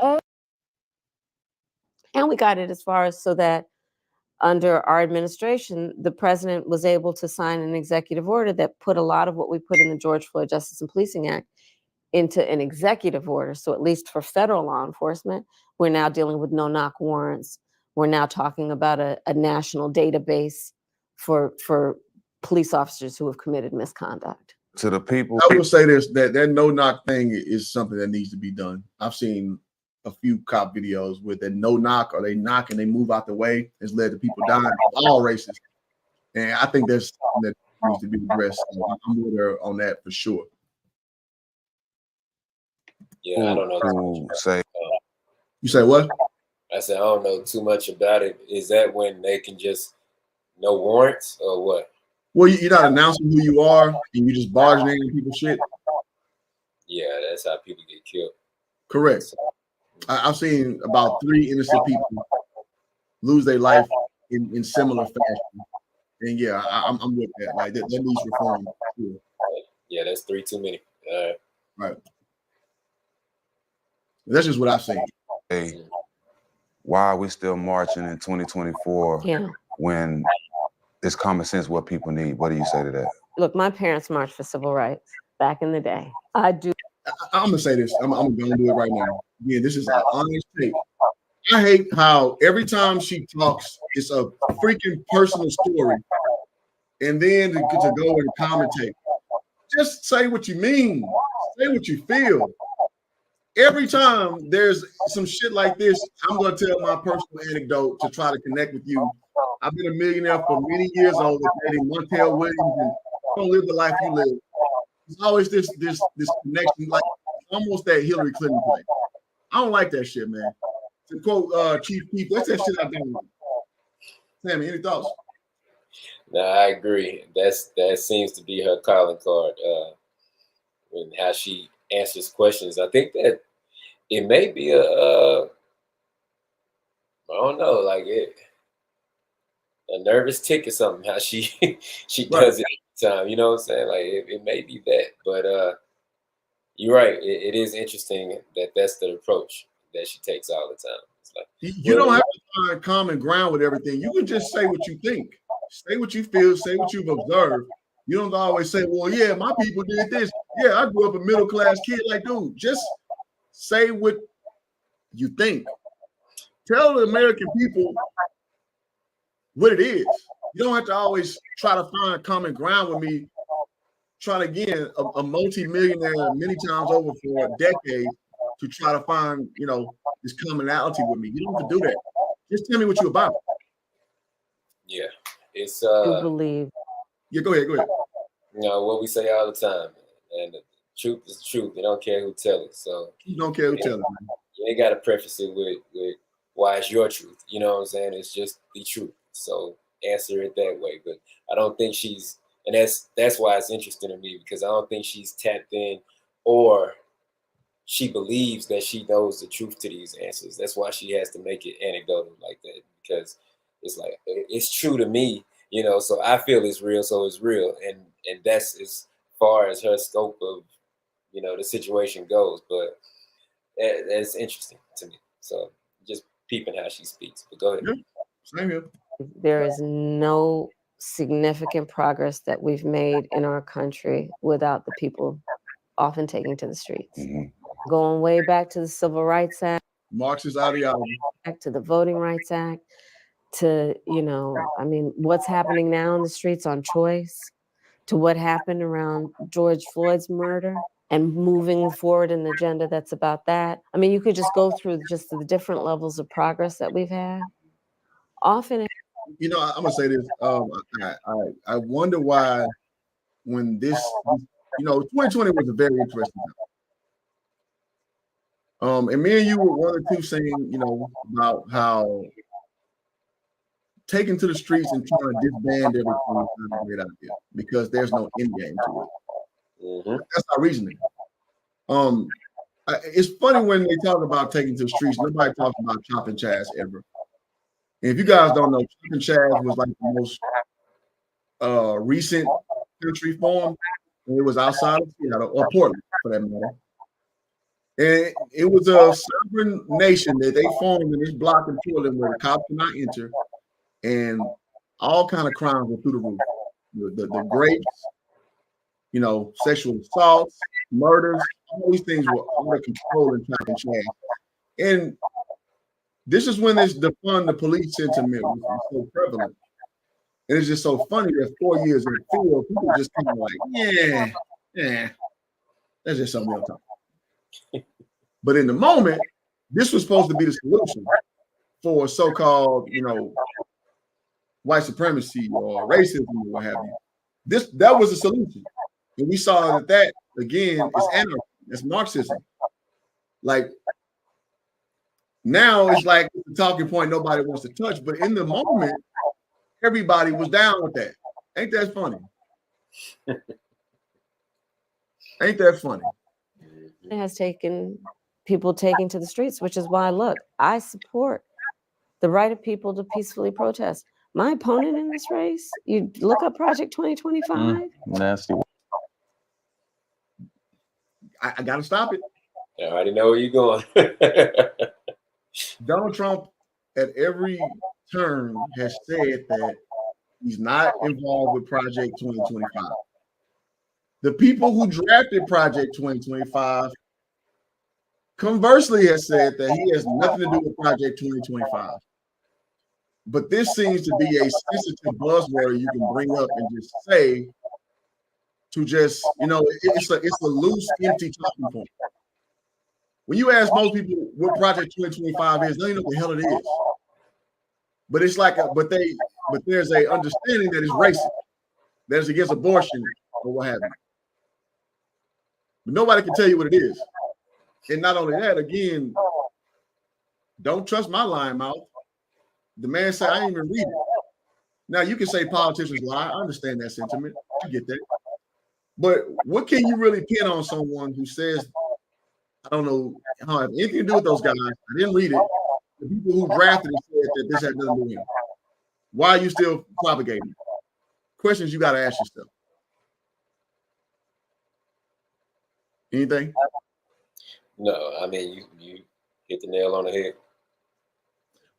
And we got it as far as so that under our administration, the president was able to sign an executive order that put a lot of what we put in the George Floyd Justice and Policing Act into an executive order. So at least for federal law enforcement, we're now dealing with no-knock warrants. We're now talking about a national database for police officers who have committed misconduct. To the people, I will say this: that no-knock thing is something that needs to be done. I've seen a few cop videos with that no-knock, or they knock and they move out the way, has led to people dying of all races. And I think that's something that needs to be addressed. I'm with her on that for sure. Yeah, I don't know. You say what? I said I don't know too much about it. Is that when they can just no warrants or what? Well, you're not announcing who you are, and you just barging in people's shit. Yeah, that's how people get killed. Correct. I've seen about 3 innocent people lose their life in similar fashion. And yeah, I'm with that. Like that needs reform. Yeah, that's 3 too many. Right. That's just what I've seen. Hey, why are we still marching in 2024 when it's common sense what people need? What do you say to that? Look, my parents marched for civil rights back in the day. I do. I'm gonna say this. I'm gonna do it right now. Yeah, this is an honest take. I hate how every time she talks, it's a freaking personal story, and then to go and commentate. Just say what you mean. Say what you feel. Every time there's some shit like this, I'm gonna tell my personal anecdote to try to connect with you. I've been a millionaire for many years. I was dating Montel Williams and don't live the life you live. It's always this connection, like almost that Hillary Clinton play. I don't like that shit, man. To quote Chief Keef, that's that shit I don't like. Sammy, any thoughts? No, I agree. That seems to be her calling card. And how she answers questions. I think that it may be I don't know, like a nervous tick or something. How she does it every time. You know what I'm saying? Like it may be that, but you're right. It is interesting that that's the approach that she takes all the time. It's like you don't have to find common ground with everything. You can just say what you think, say what you feel, say what you've observed. You don't always say, well, yeah, my people did this. Yeah, I grew up a middle-class kid. Like, dude, just say what you think. Tell the American people what it is. You don't have to always try to find common ground with me, trying to get a multi-millionaire many times over for a decade to try to find, this commonality with me. You don't have to do that. Just tell me what you're about. Yeah. It's I believe. Yeah, go ahead. You know what we say all the time, and the truth is the truth. You don't care who tell it. So you don't care who tell it. You ain't got to preface it with why it's your truth. You know what I'm saying? It's just the truth. So answer it that way. But I don't think she's, and that's why it's interesting to me, because I don't think she's tapped in, or she believes that she knows the truth to these answers. That's why she has to make it anecdotal like that, because it's like, it's true to me. So I feel it's real, so it's real, and that's as far as her scope of, the situation goes. But that's interesting to me. So just peeping how she speaks. But go ahead. Yeah, same here. There is no significant progress that we've made in our country without the people often taking to the streets. Mm-hmm. Going way back to the Civil Rights Act, Marxist ideology, back to the Voting Rights Act, to, what's happening now in the streets on choice, to what happened around George Floyd's murder, and moving forward an agenda that's about that. You could just go through just the different levels of progress that we've had. Often, I'm gonna say this. I wonder why, when this, 2020 was a very interesting time. And me and you were one or two saying, about how taking to the streets and trying to disband everything is not a great idea, because there's no end game to it. Mm-hmm. That's our reasoning. It's funny when they talk about taking to the streets, nobody talks about chopping Chaz ever. And if you guys don't know, chopping Chaz was like the most recent country form. It was outside of Seattle, or Portland for that matter. And it was a sovereign nation that they formed in this block in Portland where the cops could not enter. And all kind of crimes were through the roof. The grapes, sexual assaults, murders, all these things were under control in chopping Chaz. And this is when this defund the police sentiment was so prevalent. And it's just so funny that 4 years in the field, people just kind of like, yeah, that's just something else. But in the moment, this was supposed to be the solution for so-called, white supremacy or racism or what have you. That was the solution. And we saw that again is anarchy, it's Marxism. Like, now it's like the talking point nobody wants to touch, but in the moment, everybody was down with that. Ain't that funny? Ain't that funny? It has taken people taking to the streets, which is why, look, I support the right of people to peacefully protest. My opponent in this race, you look up Project 2025. Nasty. I got to stop it. I already know where you're going. Donald Trump at every turn has said that he's not involved with Project 2025. The people who drafted Project 2025 conversely has said that he has nothing to do with Project 2025. But this seems to be a sensitive buzzword you can bring up and just say to just, it's a loose, empty talking point. When you ask most people what Project 2025 is, they don't know what the hell it is. But it's like, but there's a understanding that it's racist, that it's against abortion, or what have you. But nobody can tell you what it is. And not only that, again, don't trust my lying mouth. The man said, I didn't even read it. Now, you can say politicians lie. I understand that sentiment. I get that. But what can you really pin on someone who says, I don't know, I don't have anything to do with those guys. I didn't read it. The people who drafted it said that this had nothing to do with him. Why are you still propagating? Questions you got to ask yourself. Anything? No, I mean, you hit the nail on the head.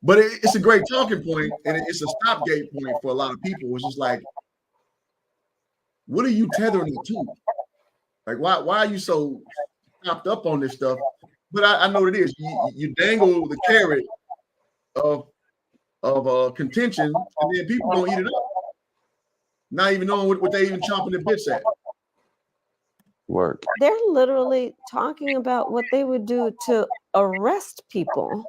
But it's a great talking point, and it's a stopgate point for a lot of people. It's just like, what are you tethering it to? Like, why are you so stopped up on this stuff? But I know what it is. You dangle the carrot of contention, and then people don't eat it up, not even knowing what they even chomping their bits at. Work. They're literally talking about what they would do to arrest people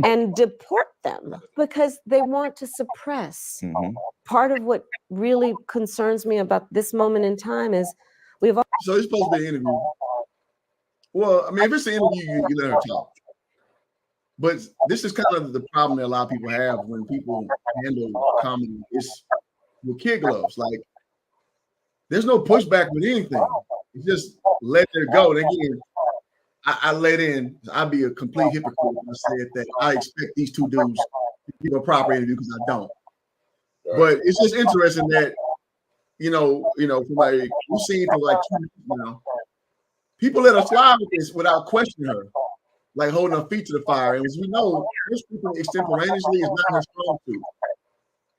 and deport them because they want to suppress. Mm-hmm. Part of what really concerns me about this moment in time is we've all. So it's supposed to be an interview. Well, I mean, if it's an interview, you let her talk. But this is kind of the problem that a lot of people have when people handle comedy. It's with kid gloves. Like, there's no pushback with anything. It's just let it go. And again, I let in. I'd be a complete hypocrite if I said that I expect these two dudes to give a proper interview because I don't. But it's just interesting that from like we've seen for like people let her slide with this without questioning her, like holding her feet to the fire. And as we know, her speaking extemporaneously is not her strong suit.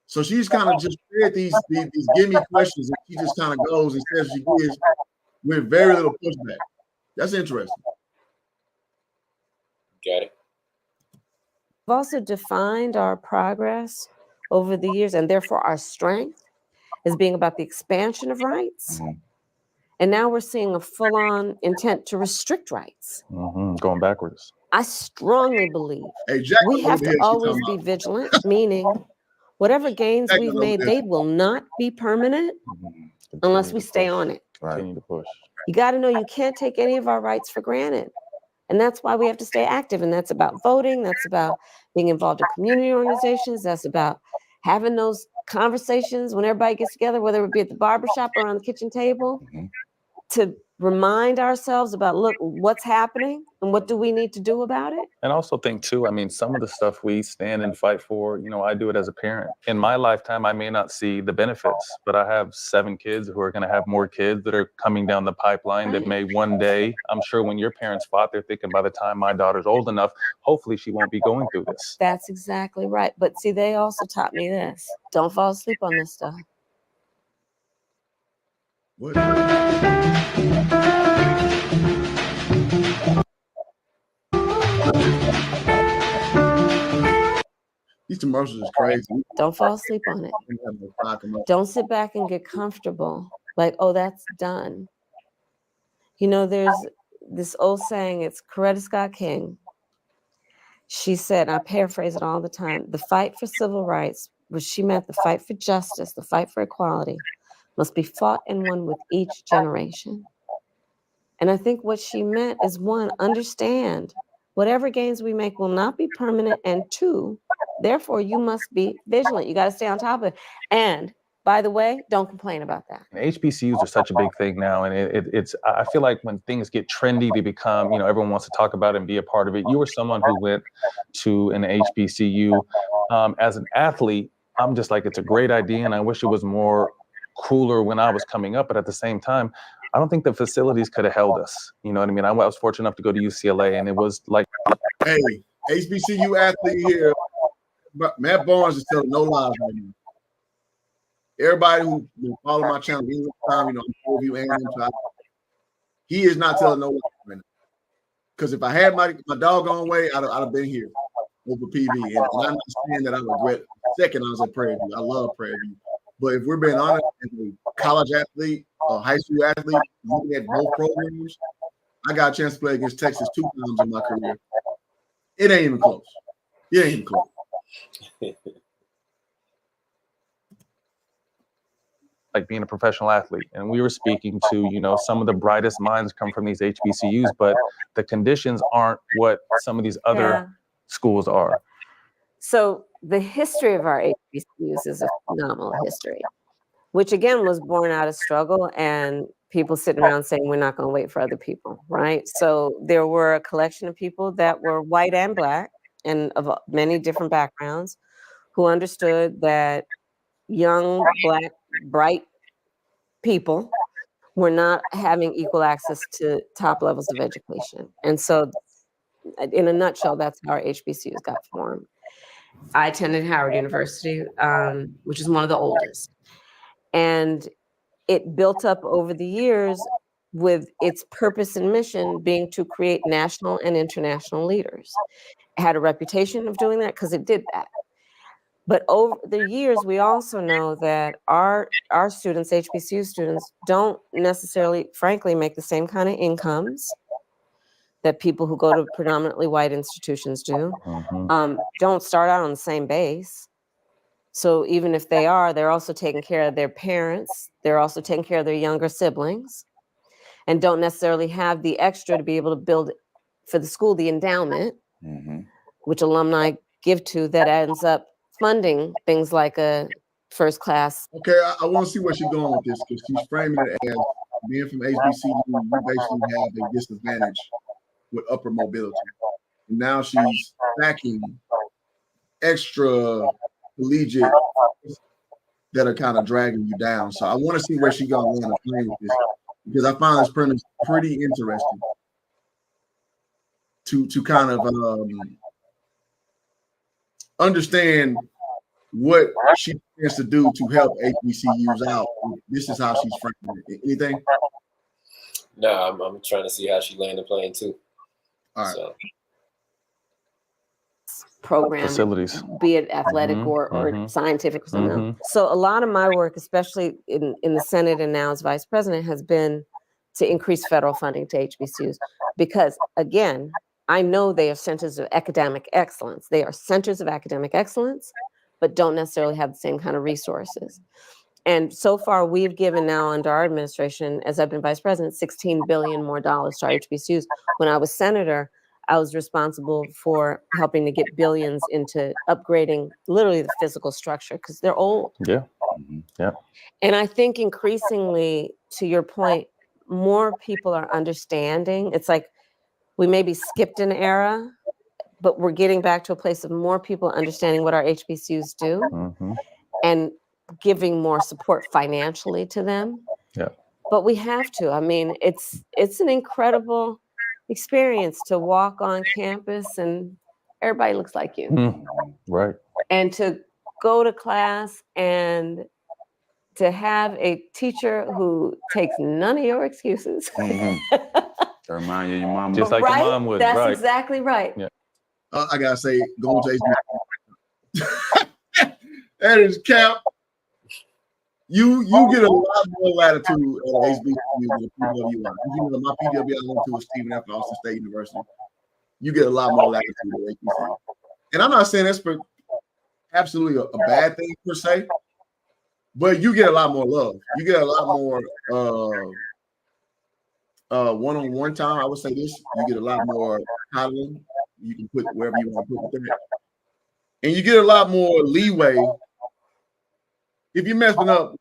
So she's kind of just fed these gimme questions, and she just kind of goes and says she is with very little pushback. That's interesting. Got it. We've also defined our progress over the years, and therefore our strength, as being about the expansion of rights. Mm-hmm. And now we're seeing a full-on intent to restrict rights. Mm-hmm. Going backwards. I strongly believe Jack we have to always be vigilant, meaning whatever gains Jack we've made, they will not be permanent unless we stay on it. Continue to push. You got to know you can't take any of our rights for granted. And that's why we have to stay active. And that's about voting. That's about being involved in community organizations. That's about having those conversations when everybody gets together, whether it be at the barbershop or on the kitchen table, to remind ourselves about, look, what's happening and what do we need to do about it? And also think too, I mean, some of the stuff we stand and fight for, I do it as a parent. In my lifetime, I may not see the benefits, but I have 7 kids who are going to have more kids that are coming down the pipeline that may one day, I'm sure when your parents fought, they're thinking by the time my daughter's old enough, hopefully she won't be going through this. That's exactly right. But see, they also taught me this. Don't fall asleep on this stuff. What? These commercials is crazy. Don't fall asleep on it. Don't sit back and get comfortable. Like, oh, that's done. There's this old saying, it's Coretta Scott King. She said, I paraphrase it all the time, the fight for civil rights, which she meant the fight for justice, the fight for equality, must be fought and won with each generation. And I think what she meant is, 1, understand whatever gains we make will not be permanent, and 2, therefore you must be vigilant. You got to stay on top of it. And by the way, don't complain about that. HBCUs are such a big thing now, and it's. I feel like when things get trendy, they become, everyone wants to talk about it and be a part of it. You were someone who went to an HBCU. As an athlete, I'm just like, it's a great idea, and I wish it was more cooler when I was coming up, but at the same time, I don't think the facilities could have held us. You know what I mean? I was fortunate enough to go to UCLA, and it was like, hey, HBCU athlete here, Matt Barnes is telling no lies right now. Everybody who follow my channel, I'm sure you and him. He is not telling no lies right now. Because if I had my doggone way, I'd have been here over PV. And I'm not saying that I regret the second I was at Prairie View. I love Prairie View. But if we're being honest, as a college athlete, a high school athlete, looking at both programs, I got a chance to play against Texas 2 times in my career. It ain't even close. It ain't even close. like being a professional athlete, and we were speaking to, you know, some of the brightest minds come from these HBCUs, but the conditions aren't what some of these other schools are. So the history of our HBCUs is a phenomenal history, which again was born out of struggle and people sitting around saying, we're not going to wait for other people, right? So there were a collection of people that were white and black and of many different backgrounds who understood that young, black, bright people were not having equal access to top levels of education. And so in a nutshell, that's how our HBCUs got formed. I attended Howard University, which is one of the oldest. And it built up over the years with its purpose and mission being to create national and international leaders. It had a reputation of doing that because it did that. But over the years, we also know that our students, HBCU students, don't necessarily, frankly, make the same kind of incomes that people who go to predominantly white institutions do. Don't start out on the same base. So even if they are, they're also taking care of their parents. They're also taking care of their younger siblings and don't necessarily have the extra to be able to build for the school, the endowment, which alumni give to, that ends up funding things like a first class. Okay, I want to see where she's going with this because she's framing it as being from HBCU, you basically have a disadvantage with upper mobility. And now she's stacking extra collegiate that are kind of dragging you down. So I want to see where she's going to land a plane with this because I find this premise pretty interesting to kind of understand what she plans to do to help HBCUs out. This is how she's framing it. Anything? No, I'm trying to see how she landed the plane too. All right. So. Program, facilities, be it athletic or scientific or something. So a lot of my work, especially in the Senate and now as vice president, has been to increase federal funding to HBCUs because, again, I know they are centers of academic excellence. They are centers of academic excellence, but don't necessarily have the same kind of resources. And so far, we've given now under our administration, as I've been vice president, $16 billion more to our HBCUs. When I was senator, I was responsible for helping to get billions into upgrading literally the physical structure because they're old. Yeah. And I think increasingly, to your point, more people are understanding. It's like we maybe skipped an era, but we're getting back to a place of more people understanding what our HBCUs do and giving more support financially to them. Yeah. But we have to. I mean, it's an incredible experience to walk on campus and everybody looks like you. Right. And to go to class and to have a teacher who takes none of your excuses. To remind you of your mom. Just like your mom would. That's right. exactly right. Yeah. I gotta say, going to HBCU. That is cap. You get a lot more latitude at HBCU than PWI. You know, my PWI I went to was Stephen F. Austin State University. You get a lot more latitude at HBCU. And I'm not saying that's for absolutely a bad thing per se, but you get a lot more love. You get a lot more one-on-one time. I would say this. You get a lot more coddling. You can put wherever you want to put it. And you get a lot more leeway. If you're messing up,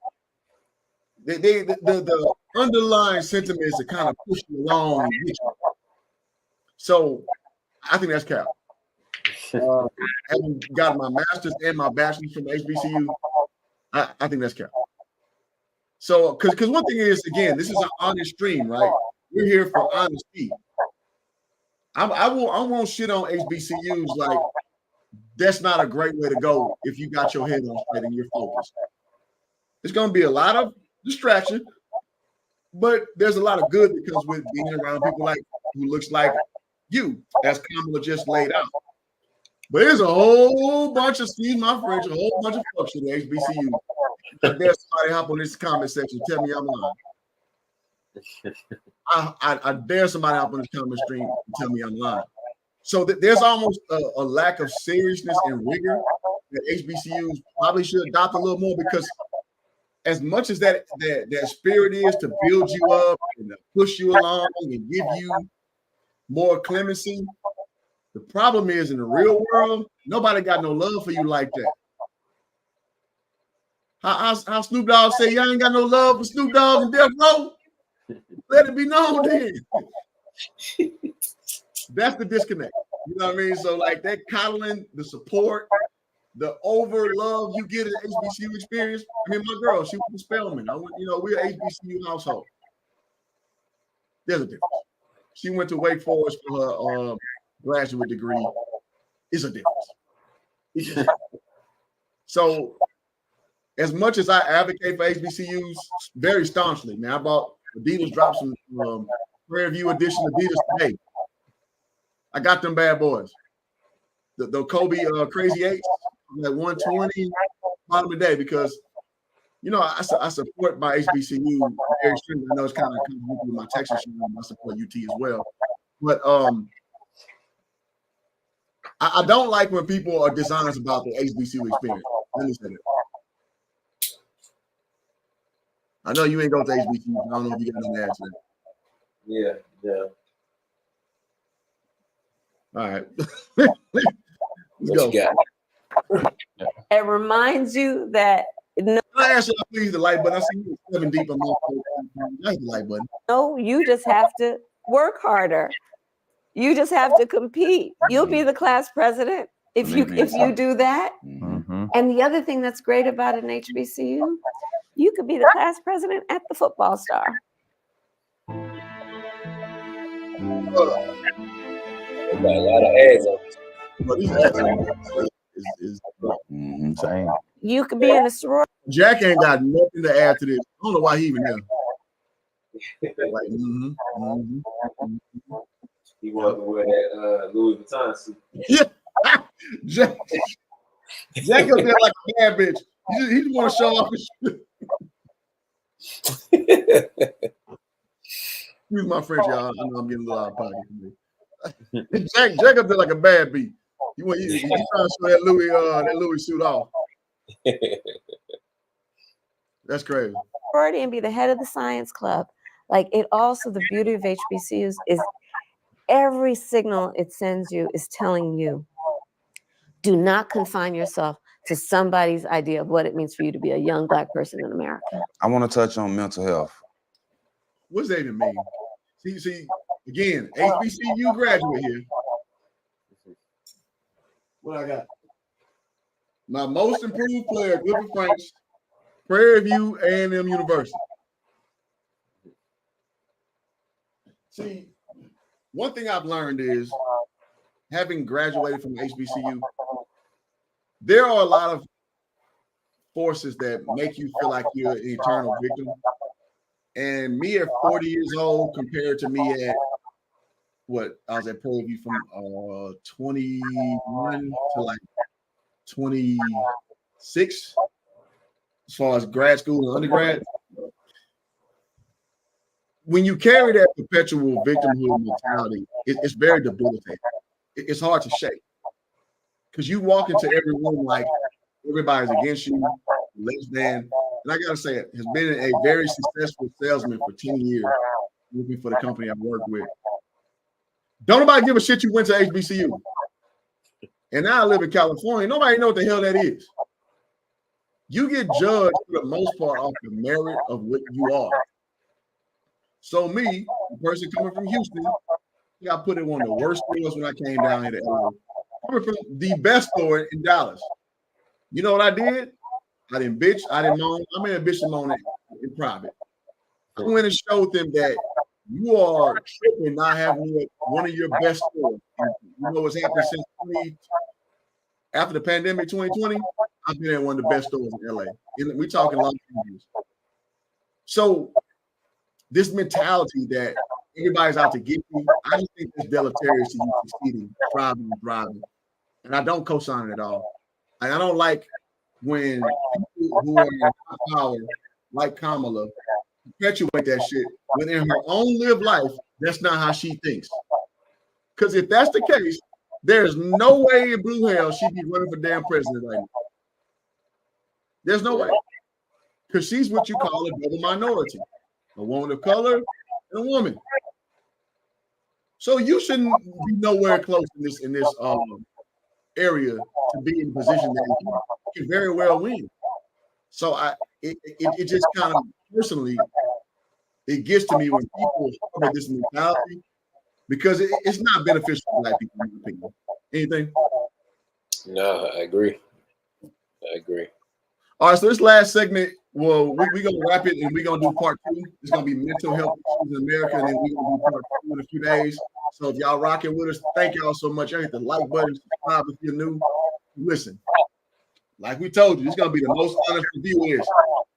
the underlying sentiments that kind of push you along. So I think that's cap. Having got my master's and my bachelor's from HBCU, I think that's cap. So, because one thing is, again, this is an honest stream, right? We're here for honesty. I won't shit on HBCUs like that's not a great way to go if you got your head on straight and you're focused. It's going to be a lot of distraction, but there's a lot of good that comes with being around people like who looks like you, as Kamala just laid out. But there's a whole bunch of, excuse my French, a whole bunch of fucks in the HBCU. I dare somebody hop on this comment section and tell me I'm lying. I dare somebody hop on this comment stream and tell me I'm lying. So there's almost a lack of seriousness and rigor that HBCUs probably should adopt a little more because as much as that spirit is to build you up and to push you along and give you more clemency, the problem is in the real world, nobody got no love for you like that. How Snoop Dogg say y'all ain't got no love for Snoop Dogg and Death Row? Let it be known then. That's the disconnect. You know what I mean? So like that coddling, the support, the over love you get in the HBCU experience. I mean, my girl, she went to Spelman. We're an HBCU household. There's a difference. She went to Wake Forest for her graduate degree. It's a difference. So, as much as I advocate for HBCUs very staunchly, man, I bought Adidas dropped some Prairie View edition Adidas today. I got them bad boys. The Kobe Crazy Eights at 120 bottom of the day because I support my HBCU very extremely. I know it's kind of with my Texas union. I support UT as well, but I don't like when people are dishonest about the HBCU experience. Let me say that. I know you ain't go to HBCU. I don't know if you got an ad to that. Yeah. All right. Let's go. It reminds you that Can I ask you please the like button? I see you 7 deep on that's the like button. no, you just have to work harder. You just have to compete. You'll be the class president if you do that. Mm-hmm. And the other thing that's great about an HBCU, you could be the class president at the football star. Got a lot of ads on this. But these ads is insane. You could be in a sorority. Jack ain't got nothing to add to this. I don't know why he even there. Like, He wanted to wear that Louis Vuitton suit. Yeah. Jack up there like a bad bitch. He just want to show off his shit. Excuse my French, y'all. I know I'm getting a little out of pocket. Jack up there like a bad beat. You trying to show that Louis suit off. That's crazy. And be the head of the science club. Like it also, the beauty of HBCUs is every signal it sends you is telling you, do not confine yourself to somebody's idea of what it means for you to be a young Black person in America. I want to touch on mental health. What does that even mean? See, again, HBCU graduate here. What I got? My most improved player, Clifford Franks, Prairie View A&M University. See, one thing I've learned is, having graduated from HBCU, there are a lot of forces that make you feel like you're an eternal victim. And me at 40 years old compared to me at I was at Prairie View from 21 to like 26 as far as grad school and undergrad. When you carry that perpetual victimhood mentality, it's very debilitating. It's hard to shake because you walk into every room like everybody's against you, less than. And I gotta say, it has been a very successful salesman for 10 years, working for the company I've worked with. Don't nobody give a shit you went to HBCU. And now I live in California. Nobody know what the hell that is. You get judged for the most part off the merit of what you are. So me, the person coming from Houston, I got put in one of the worst stores when I came down here to LA. Coming from the best store in Dallas. You know what I did? I didn't bitch. I didn't moan. I made a bitch and moan in private. I went and showed them that you are tripping not having one of your best stores. And you know what's happened since after the pandemic 2020? I've been at one of the best stores in LA. We're talking Los Angeles. So this mentality that everybody's out to get you, I just think it's deleterious to you succeeding, thriving, and thriving. And I don't co-sign it at all. And I don't like when people who are in power, like Kamala, perpetuate that shit when in her own lived life, that's not how she thinks. Because if that's the case, there's no way in blue hell she'd be running for damn president right now. There's no way. because she's what you call a double minority, a woman of color and a woman. So you shouldn't be nowhere close in this area to be in a position that you can very well win. So it just kind of personally, it gets to me when people have this mentality, because it's not beneficial to Black people, in my opinion. Anything? No, I agree. All right, so this last segment, well, we're going to wrap it and we're going to do part 2. It's going to be mental health issues in America, and then we're going to do part 2 in a few days. So if y'all rocking with us, thank y'all so much. I hit the like button, subscribe if you're new. Listen, like we told you, it's going to be the most honest review. Is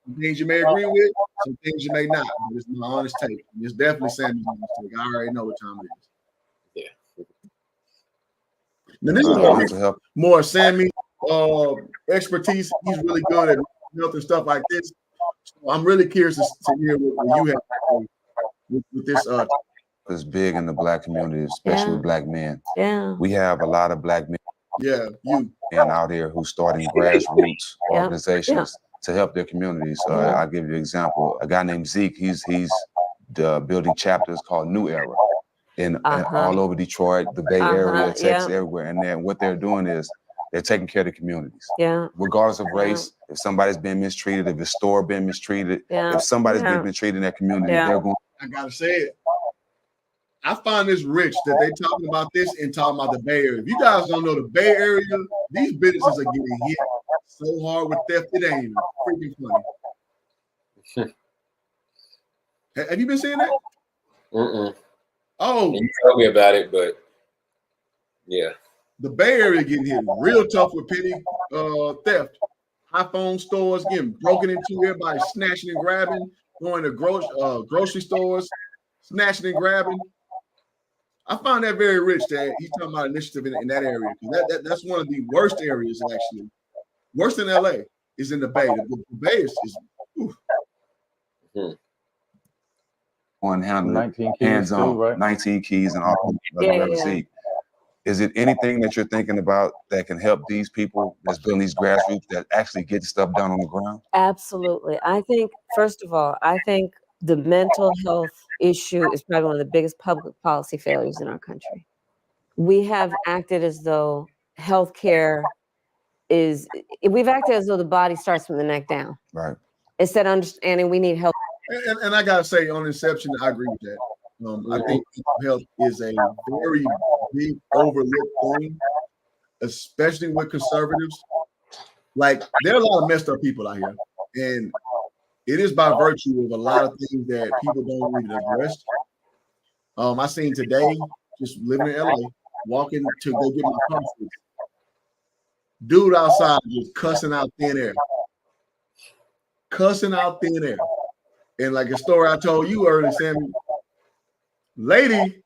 some things you may agree with, some things you may not. But it's my honest take. It's definitely Sammy's honest take. I already know what time it is. Yeah. Now this is more Sammy expertise. He's really good at health and stuff like this. So I'm really curious to hear what you have to say with this. It's big in the Black community, especially with Black men. Yeah. We have a lot of Black men. Yeah, you and out here who's starting grassroots organizations to help their communities. I'll give you an example. A guy named Zeke. He's building chapters called New Era, and all over Detroit, the Bay Area, Texas, everywhere. And then what they're doing is they're taking care of the communities. Yeah. Regardless of race, if somebody's been mistreated, if the store been mistreated, if somebody's been mistreated in that community, they're going. I gotta say it. I find this rich that they talking about this and talking about the Bay Area. If you guys don't know the Bay Area, these businesses are getting hit so hard with theft, it ain't even freaking funny. Have you been seeing that? Oh, you told me about it, but yeah. The Bay Area getting hit real tough with petty theft. iPhone stores getting broken into, everybody snatching and grabbing, going to grocery stores, snatching and grabbing. I find that very rich that he's talking about initiative in that area. That's one of the worst areas, actually. Worse than LA is in the Bay. The Bay is on handling hands-on, right? 19 keys and all. Is it anything that you're thinking about that can help these people that's building these grassroots that actually get stuff done on the ground? Absolutely. I think, first of all, the mental health issue is probably one of the biggest public policy failures in our country. We have acted as though healthcare we've acted as though the body starts from the neck down. Right. Instead of understanding we need help. And I gotta say, on inception, I agree with that. I think mental health is a very big overlooked thing, especially with conservatives. Like, there are a lot of messed up people out here, and it is by virtue of a lot of things that people don't even address. I seen today, just living in LA, walking to go get my car fixed. Dude outside just cussing out thin air. And like a story I told you earlier, Sammy, lady,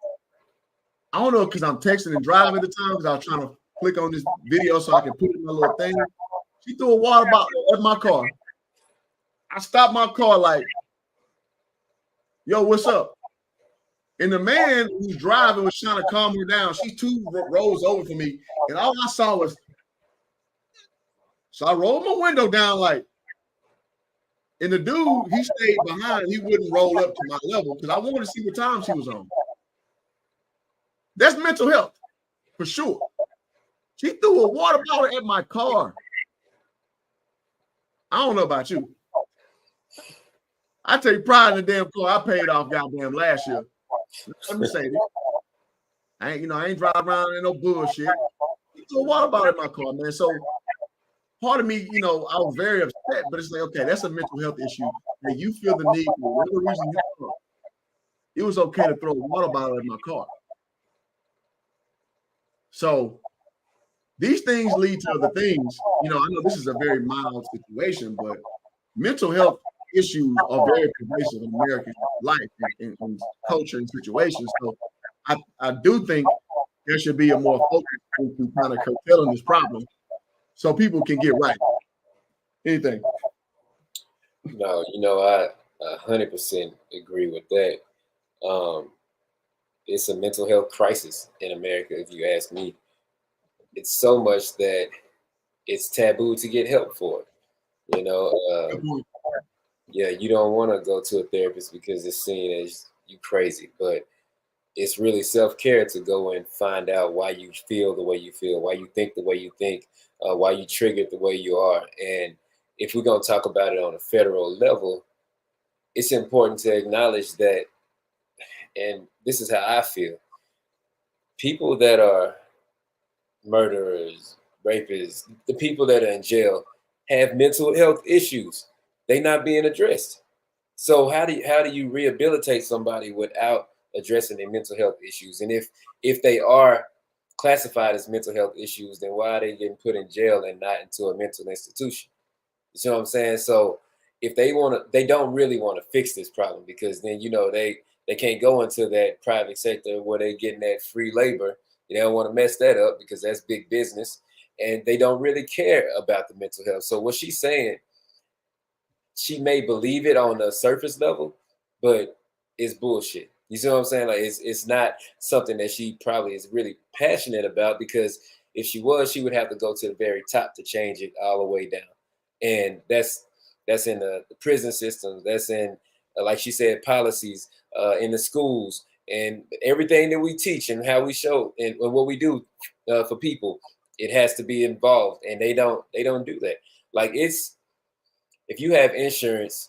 I don't know, because I'm texting and driving at the time, because I was trying to click on this video so I can put it in my little thing. She threw a water bottle at my car. I stopped my car like, yo, what's up? And the man who's driving was trying to calm her down. She's 2 rows over from me, and all I saw was, so I rolled my window down like, and the dude, he stayed behind. He wouldn't roll up to my level because I wanted to see what time she was on. That's mental health, for sure. She threw a water bottle at my car. I don't know about you. I take pride in the damn car I paid off goddamn last year. Let me say this. I ain't driving around in no bullshit. She threw a water bottle at my car, man. So part of me, I was very upset, but it's like, okay, that's a mental health issue. And you feel the need for whatever reason you feel. It was okay to throw a water bottle at my car. So these things lead to other things. I know this is a very mild situation, but mental health issues are very pervasive in American life and culture and situations. So I do think there should be a more focus to kind of curtailing this problem so people can get right. Anything? No, I 100% agree with that. It's a mental health crisis in America, if you ask me. It's so much that it's taboo to get help for it. yeah, you don't want to go to a therapist because it's seen as you crazy, but it's really self-care to go and find out why you feel the way you feel, why you think the way you think, why you triggered the way you are. And if we're going to talk about it on a federal level, it's important to acknowledge that, and this is how I feel, people that are murderers, rapists, the people that are in jail have mental health issues. They're not being addressed. So how do you rehabilitate somebody without addressing their mental health issues? And if they are classified as mental health issues, then why are they getting put in jail and not into a mental institution? You see what I'm saying? So if they don't really want to fix this problem, because then they can't go into that private sector where they're getting that free labor. They don't want to mess that up because that's big business, and they don't really care about the mental health. So what she's saying, she may believe it on the surface level, but it's bullshit. You see what I'm saying? Like it's not something that she probably is really passionate about, because if she was, she would have to go to the very top to change it all the way down. And that's in the prison systems. That's in, like she said, policies in the schools, and everything that we teach and how we show and what we do for people. It has to be involved, and they don't do that. Like if you have insurance,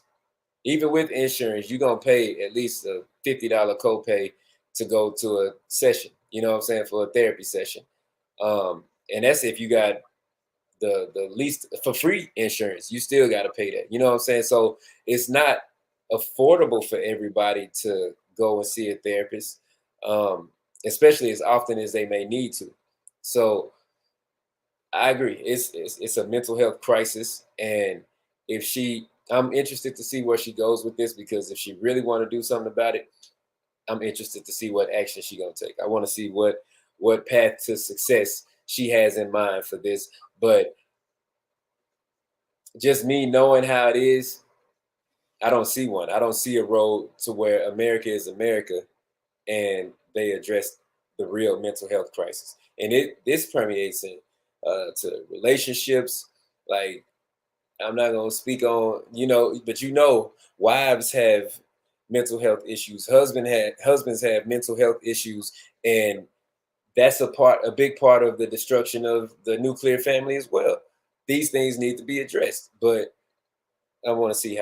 even with insurance, you're going to pay at least a $50 copay to go to a session, you know what I'm saying, for a therapy session. And that's if you got the least for free insurance, you still got to pay that, you know what I'm saying? So it's not affordable for everybody to go and see a therapist, especially as often as they may need to. So I agree. It's a mental health crisis. And I'm interested to see where she goes with this, because if she really want to do something about it, I'm interested to see what action she's going to take. I want to see what path to success she has in mind for this. But just me knowing how it is, I don't see one. I don't see a road to where America is America and they address the real mental health crisis. And this permeates in to relationships. Like, I'm not gonna speak on, but wives have mental health issues. Husbands have mental health issues, and that's a big part of the destruction of the nuclear family as well. These things need to be addressed, but I want to see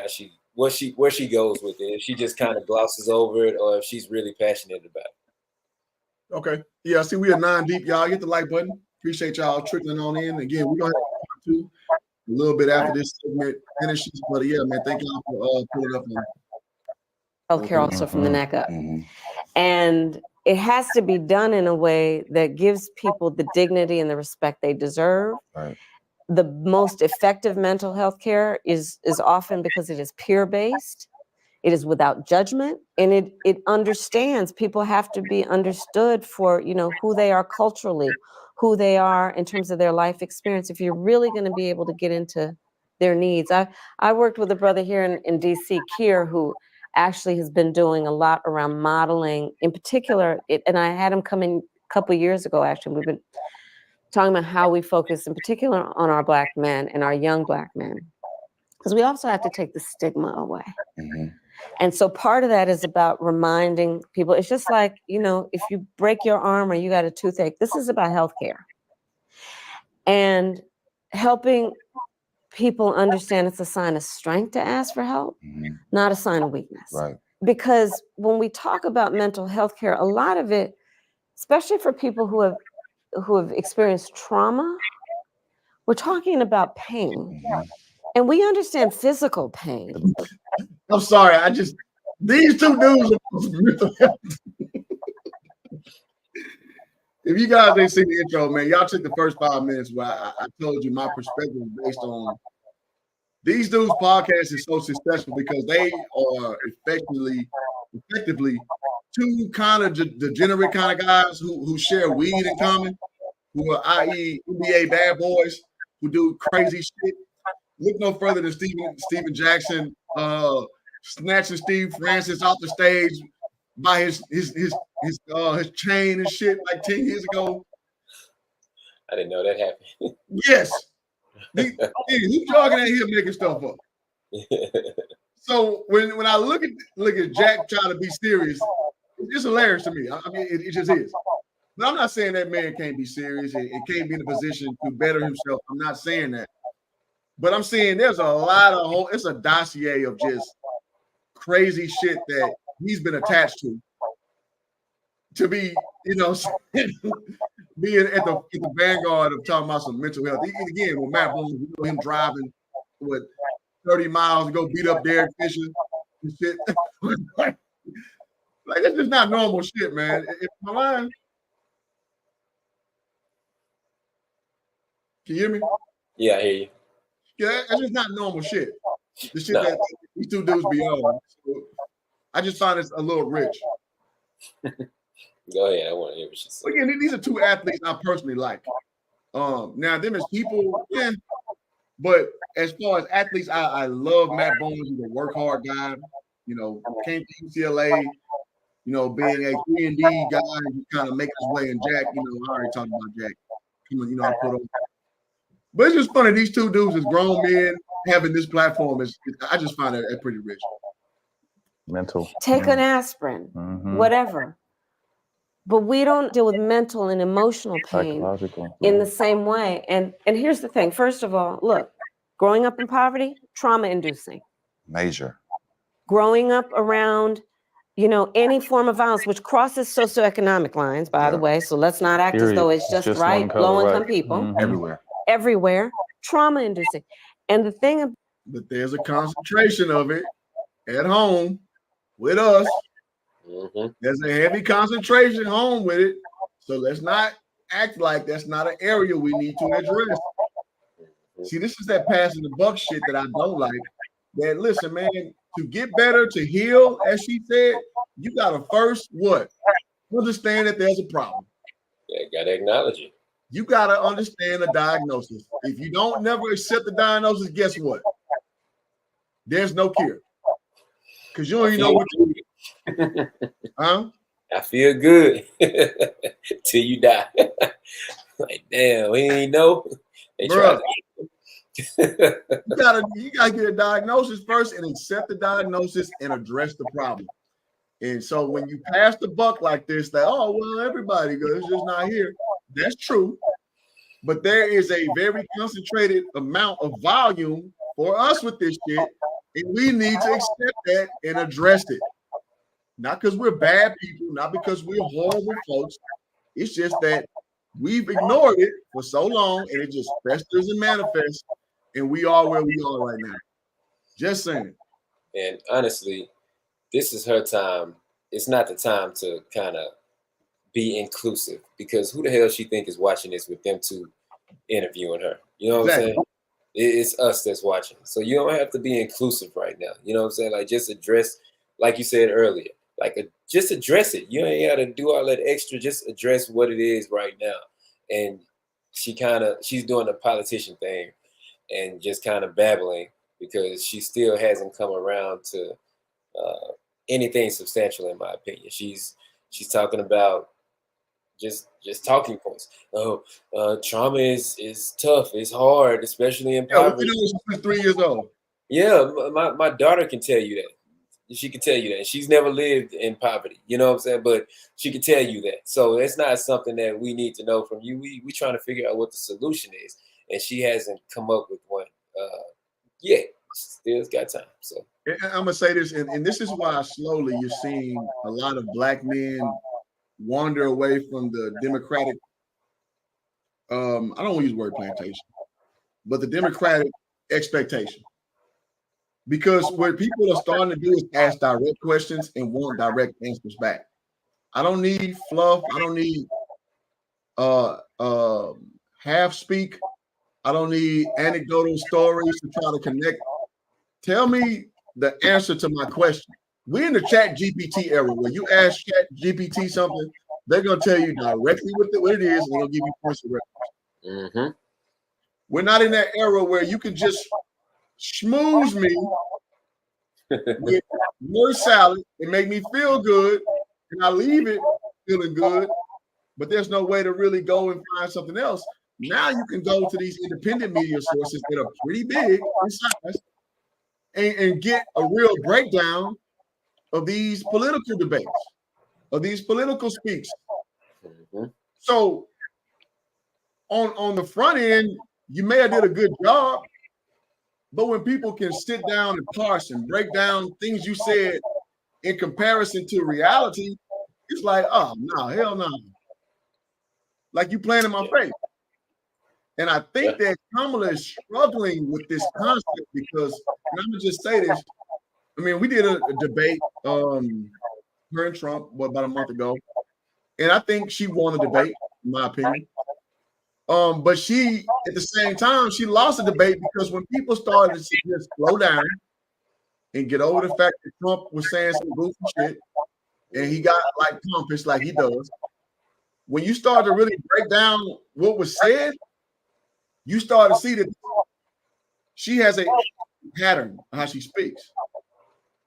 where she goes with it. If she just kind of glosses over it, or if she's really passionate about it. Okay. Yeah, see, we are 9 deep, y'all. Hit the like button. Appreciate y'all trickling on in. Again, we're gonna have to a little bit after this segment finishes. But yeah, man, thank y'all for pulling up on healthcare also from the neck up. And it has to be done in a way that gives people the dignity and the respect they deserve. Right. The most effective mental health care is often because it is peer-based. It is without judgment, and it understands. People have to be understood for, who they are culturally, who they are in terms of their life experience. If you're really going to be able to get into their needs. I worked with a brother here in DC, Kier, who actually has been doing a lot around modeling in particular. And I had him come in a couple of years ago, actually. We've been talking about how we focus in particular on our Black men and our young Black men, because we also have to take the stigma away. And so part of that is about reminding people. It's just like, if you break your arm or you got a toothache, this is about healthcare and helping people understand it's a sign of strength to ask for help, not a sign of weakness. Right. Because when we talk about mental health care, a lot of it, especially for people who have experienced trauma, we're talking about pain. And we understand physical pain. I'm sorry. These two dudes are mental health. If you guys ain't seen the intro, man, y'all took the first 5 minutes where I told you my perspective is based on these dudes' podcast is so successful because they are effectively two kind of degenerate kind of guys who share weed in common, who are i.e. NBA bad boys who do crazy shit. Look no further than Steven Jackson snatching Steve Francis off the stage by his chain and shit like 10 years ago. I didn't know that happened. Yes. He's talking out here making stuff up. So when I look at Jack trying to be serious, it's just hilarious to me. I mean, it just is. But I'm not saying that man can't be serious and can't be in a position to better himself. I'm not saying that. But I'm saying there's a lot of it's a dossier of just crazy shit that he's been attached to be, you know, being at the vanguard of talking about some mental health. Again, with Matt Boone, you know, him driving 30 miles to go beat up Derek Fisher and shit. Like that's just not normal shit, man. If my line, can you hear me? Yeah, I hear you. Yeah, that's just not normal shit. The shit that these two dudes be on. So I just find it's a little rich. Go ahead. I want to hear what she said. Again, these are two athletes I personally like. Now them as people, yeah. But as far as athletes, I love Matt Boone. He's a work hard guy. You know, came to UCLA. You know, being a 3-and-D guy, he kind of make his way. And Jack, you know, I already talked about Jack. You know, I put on. But it's just funny. These two dudes as grown men having this platform I just find it pretty rich. Mental. Take an aspirin, whatever. But we don't deal with mental and emotional pain in the same way. And here's the thing. First of all, look, growing up in poverty, trauma-inducing. Major. Growing up around, you know, any form of violence, which crosses socioeconomic lines, by the way. So let's not act as though it's just low-income people. Everywhere. Trauma-inducing. And the thing. But there's a concentration of it at home with us. There's a heavy concentration home with it. So let's not act like that's not an area we need to address. See, this is that passing the buck shit that I don't like. That listen, man, to get better, to heal, as she said, you gotta first what? Understand that there's a problem. Yeah, gotta acknowledge it. You gotta understand the diagnosis. If you don't never accept the diagnosis, guess what? There's no cure. Because you don't even know what to do. Huh? I feel good till you die. Like, damn, we ain't know. Bruh, you gotta get a diagnosis first and accept the diagnosis and address the problem. And so when you pass the buck like this, that everybody goes, it's just not here. That's true. But there is a very concentrated amount of volume for us with this shit, and we need to accept that and address it. Not because we're bad people, not because we're horrible folks. It's just that we've ignored it for so long, and it just festers and manifests, and we are where we are right now. Just saying. And honestly, this is her time. It's not the time to kind of be inclusive, because who the hell she think is watching this with them two interviewing her? You know what I'm saying? It's us that's watching. So you don't have to be inclusive right now. You know what I'm saying? Like, just address, like you said earlier, just address it. You ain't got to do all that extra. Just address what it is right now. And she's doing the politician thing and just kind of babbling, because she still hasn't come around to anything substantial, in my opinion. She's talking about just talking points. Trauma is tough. It's hard, especially in poverty. She's 3 years old. Yeah, my daughter can tell you that. She can tell you that. She's never lived in poverty. You know what I'm saying? But she can tell you that. So it's not something that we need to know from you. We trying to figure out what the solution is, and she hasn't come up with one yet. Still's got time. So I'm gonna say this, and this is why slowly you're seeing a lot of black men wander away from the Democratic. I don't want to use the word plantation, but the Democratic expectation. Because what people are starting to do is ask direct questions and want direct answers back. I don't need fluff. I don't need half speak. I don't need anecdotal stories to try to connect. Tell me the answer to my question. We're in the Chat GPT era where you ask Chat GPT something, they're gonna tell you directly what it is, and they'll give you points of reference. We're not in that era where you can just schmooze me with word salad and make me feel good, and I leave it feeling good, but there's no way to really go and find something else. Now you can go to these independent media sources that are pretty big in size and get a real breakdown of these political debates, of these political speaks. So on the front end, you may have did a good job, but when people can sit down and parse and break down things you said in comparison to reality, it's like, oh no, hell no. Like you playing in my face. And I think that Kamala is struggling with this concept because, and I'm gonna just say this. I mean, we did a debate, her and Trump, about a month ago, and I think she won the debate, in my opinion. But she, at the same time, she lost the debate because when people started to just slow down and get over the fact that Trump was saying some goofy shit, and he got like pompous like he does. When you start to really break down what was said, you start to see that she has a pattern of how she speaks.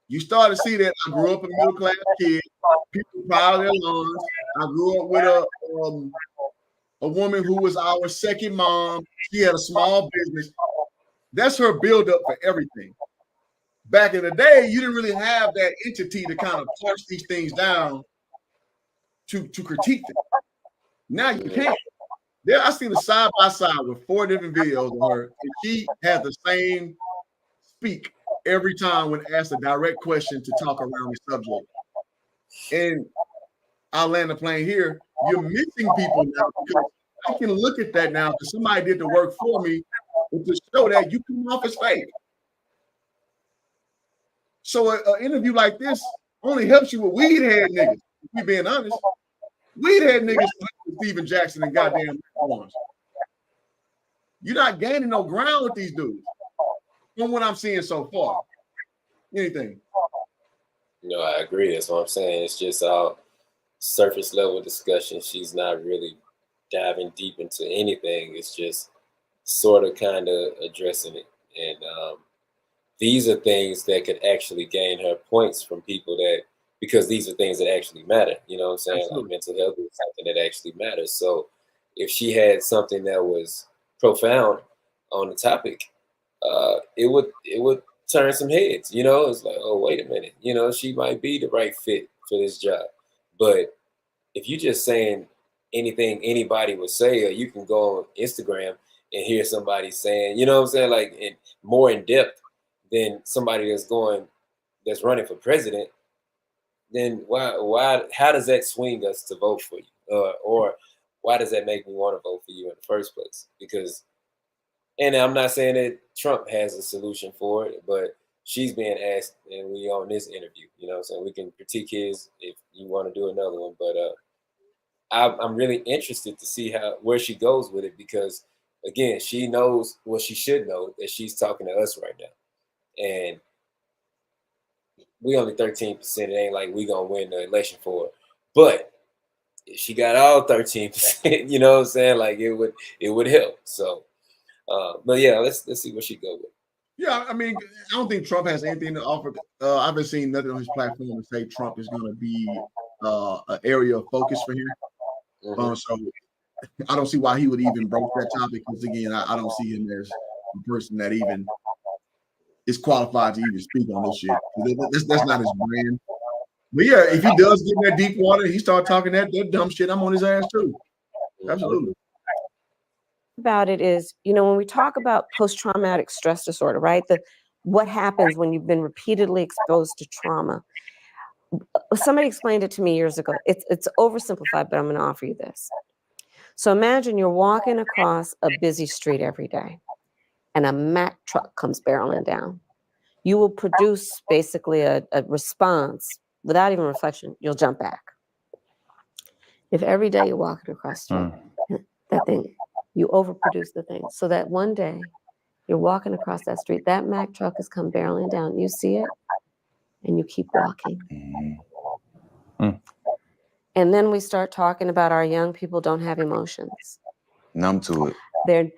You start to see that I grew up a middle class kid. People proud of their lawns. I grew up with a woman who was our second mom. She had a small business. That's her buildup for everything. Back in the day, you didn't really have that entity to kind of parse these things down to critique them. Now you can. There, I seen a side by side with 4 different videos of her, and she has the same speak every time when asked a direct question to talk around the subject. And I'll land the plane here. You're missing people now because I can look at that now because somebody did the work for me to show that you come off as fake. So an interview like this only helps you with weed head niggas. If we being honest, weed head niggas with Steven Jackson and goddamn ones. You're not gaining no ground with these dudes. From what I'm seeing so far. Anything? No, I agree. That's what I'm saying. It's just all surface level discussion. She's not really diving deep into anything. It's just sort of kind of addressing it. And these are things that could actually gain her points from people that, because these are things that actually matter. You know what I'm saying? Like mental health is something that actually matters. So if she had something that was profound on the topic, it would turn some heads. You know, it's like, oh, wait a minute. You know, she might be the right fit for this job. But if you're just saying anything anybody would say, or you can go on Instagram and hear somebody saying, you know what I'm saying, like more in depth than somebody that's running for president, then why how does that swing us to vote for you? Or why does that make me want to vote for you in the first place? Because, and I'm not saying that Trump has a solution for it, but she's being asked, and we on this interview, you know what I'm saying? We can critique his if you want to do another one, but I'm really interested to see where she goes with it, because again, she knows what she should know, that she's talking to us right now. And we only 13%. It ain't like we gonna win the election for her. But if she got all 13%, you know what I'm saying? Like it would help. So but yeah, let's see what she go with. Yeah, I mean, I don't think Trump has anything to offer. I haven't seen nothing on his platform to say Trump is going to be an area of focus for him. So I don't see why he would even broach that topic, because again, I don't see him as the person that even is qualified to even speak on this shit. That's not his brand. But yeah, if he does get in that deep water, he start talking that dumb shit, I'm on his ass too. Absolutely. About it is, you know, when we talk about post-traumatic stress disorder, right? What happens when you've been repeatedly exposed to trauma. Somebody explained it to me years ago. It's oversimplified, but I'm going to offer you this. So imagine you're walking across a busy street every day, and a Mack truck comes barreling down. You will produce basically a response without even reflection. You'll jump back. If every day you're walking across the street, that thing, you overproduce the thing, so that one day you're walking across that street, that Mack truck has come barreling down, you see it, and you keep walking. And then we start talking about our young people don't have emotions. Numb to it. They're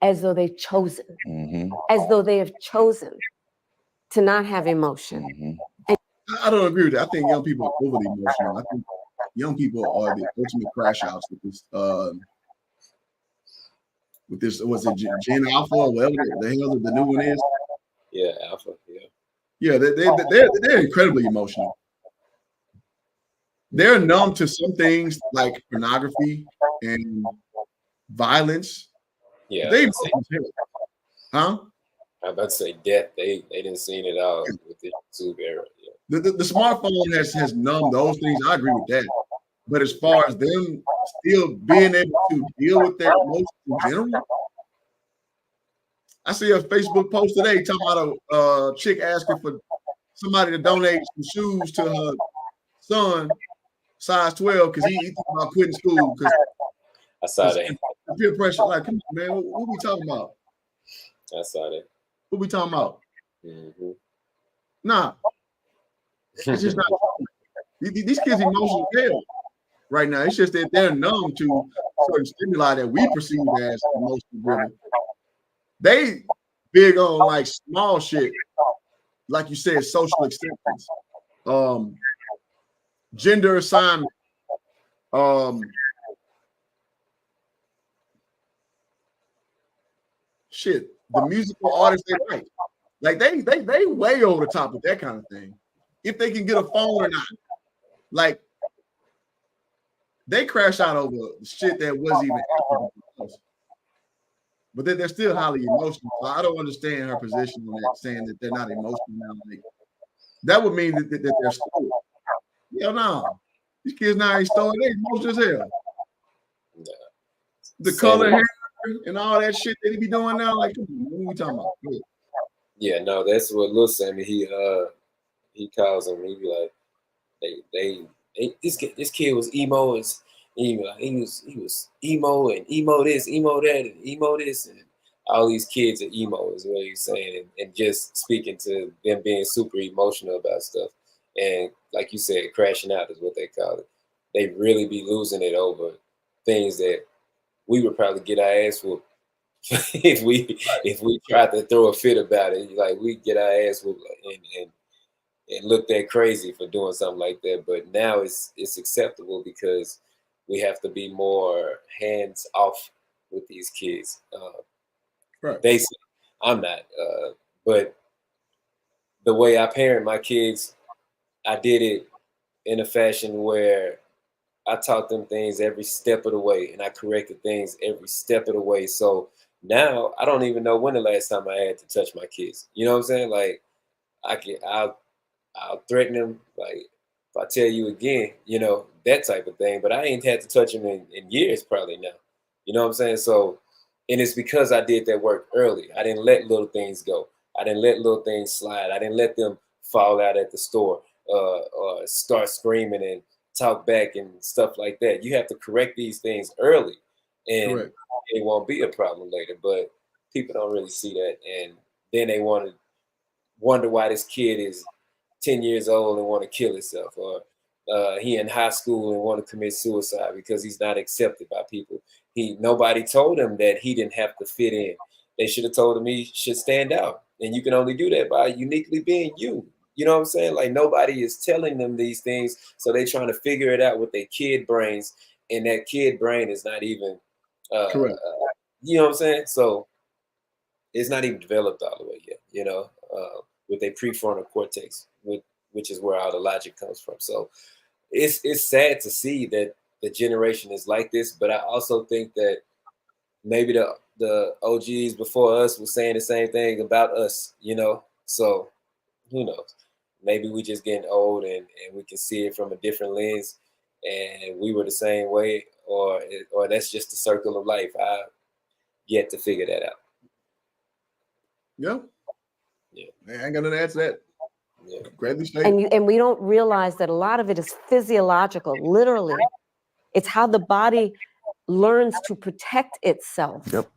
as though they've chosen, as though they have chosen to not have emotion. I don't agree with that. I think young people are overly emotional. I think young people are the ultimate crash outs with this, was it Gen Alpha or whatever the hell the new one is? Yeah, Alpha, yeah. Yeah, they're incredibly emotional. They're numb to some things like pornography and violence. Yeah, They, I'm about to say death. They didn't see it all with the YouTube era. Yeah. The smartphone has numbed those things. I agree with that. But as far as them still being able to deal with their emotions in general, I see a Facebook post today talking about a chick asking for somebody to donate some shoes to her son, size 12, because he thinking about quitting school because I saw that. Peer pressure. Like, come on, man, what we talking about? I saw that. What we talking about? Mm-hmm. Nah, it's just not. These kids emotional hell right now. It's just that they're numb to certain stimuli that we perceive as emotional driven. They big on like small shit, like you said, social acceptance, gender assignment, shit, the musical artists they like they way over the top with that kind of thing. If they can get a phone or not, like they crash out over shit that wasn't even close. But they're still highly emotional. So I don't understand her position on that, saying that they're not emotional now. Like, that would mean that they're stoic. Hell no. These kids now ain't stoic. They emotional as hell. The color hair and all that shit that he be doing now, like, what are we talking about? Yeah, no, that's what Lil Sammy, he calls them. He be like, this kid was emo, and he was emo and emo this, emo that, and emo this, and all these kids are emo is what he's saying, and just speaking to them being super emotional about stuff, and like you said, crashing out is what they call it. They really be losing it over things that we would probably get our ass whooped if we tried to throw a fit about it. Like, we get our ass whooped and look that crazy for doing something like that. But now it's acceptable because we have to be more hands off with these kids. Right. They say I'm not, but the way I parent my kids, I did it in a fashion where I taught them things every step of the way, and I corrected things every step of the way. So now I don't even know when the last time I had to touch my kids. You know what I'm saying? Like, I'll threaten them, like, if I tell you again, you know, that type of thing. But I ain't had to touch them in years probably now. You know what I'm saying? So, and it's because I did that work early. I didn't let little things go. I didn't let little things slide. I didn't let them fall out at the store or start screaming and talk back and stuff like that. You have to correct these things early, and Correct. it won't be a problem later. But people don't really see that, and then they wonder why this kid is 10 years old and want to kill himself, or he in high school and want to commit suicide because he's not accepted by people. Nobody told him that he didn't have to fit in. They should have told him he should stand out, and you can only do that by uniquely being you. You know what I'm saying? Like, nobody is telling them these things, so they trying to figure it out with their kid brains, and that kid brain is not even, Correct. You know what I'm saying? So it's not even developed all the way yet, you know, with a prefrontal cortex, which is where all the logic comes from. So it's sad to see that the generation is like this, but I also think that maybe the OGs before us were saying the same thing about us, you know. So who knows? Maybe we just getting old and we can see it from a different lens, and we were the same way, or that's just the circle of life. I've yet to figure that out. Yeah. I ain't got nothing to add to that. Yeah. Greatly stated. And we don't realize that a lot of it is physiological. Literally, it's how the body learns to protect itself. Yep.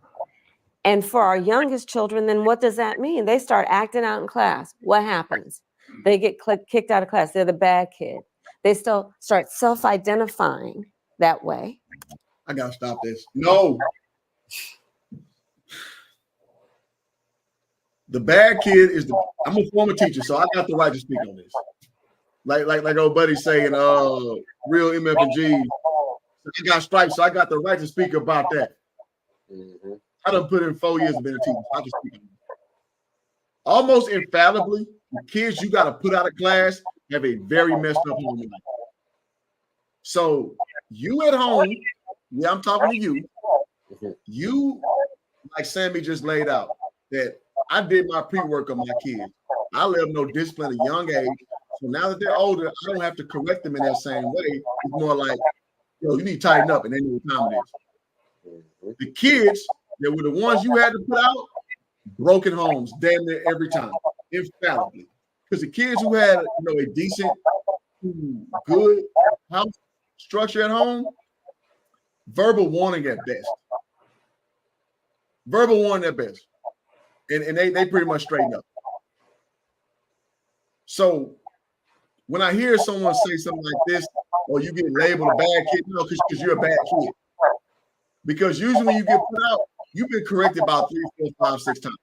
And for our youngest children, then what does that mean? They start acting out in class. What happens? They get kicked out of class. They're the bad kid. They still start self-identifying that way. I gotta stop this. No. The bad kid is I'm a former teacher, so I got the right to speak on this. Like old buddy saying, real MF&G. I got stripes, so I got the right to speak about that. I done put in 4 years of being a teacher. So I can speak on it. Almost infallibly, the kids you got to put out of class have a very messed up home life. So you at home, yeah, I'm talking to you. You, like Sammy just laid out, that I did my pre-work on my kids. I let them know discipline at a young age. So now that they're older, I don't have to correct them in that same way. It's more like, yo, you need to tighten up, and they know what time it is. The kids that were the ones you had to put out, broken homes, damn near every time, infallibly. Because the kids who had, a decent, good house structure at home, verbal warning at best. Verbal warning at best. And they pretty much straighten up. So when I hear someone say something like this, or you get labeled a bad kid, no, because you're a bad kid. Because usually when you get put out, you've been corrected about 3, 4, 5, 6 times.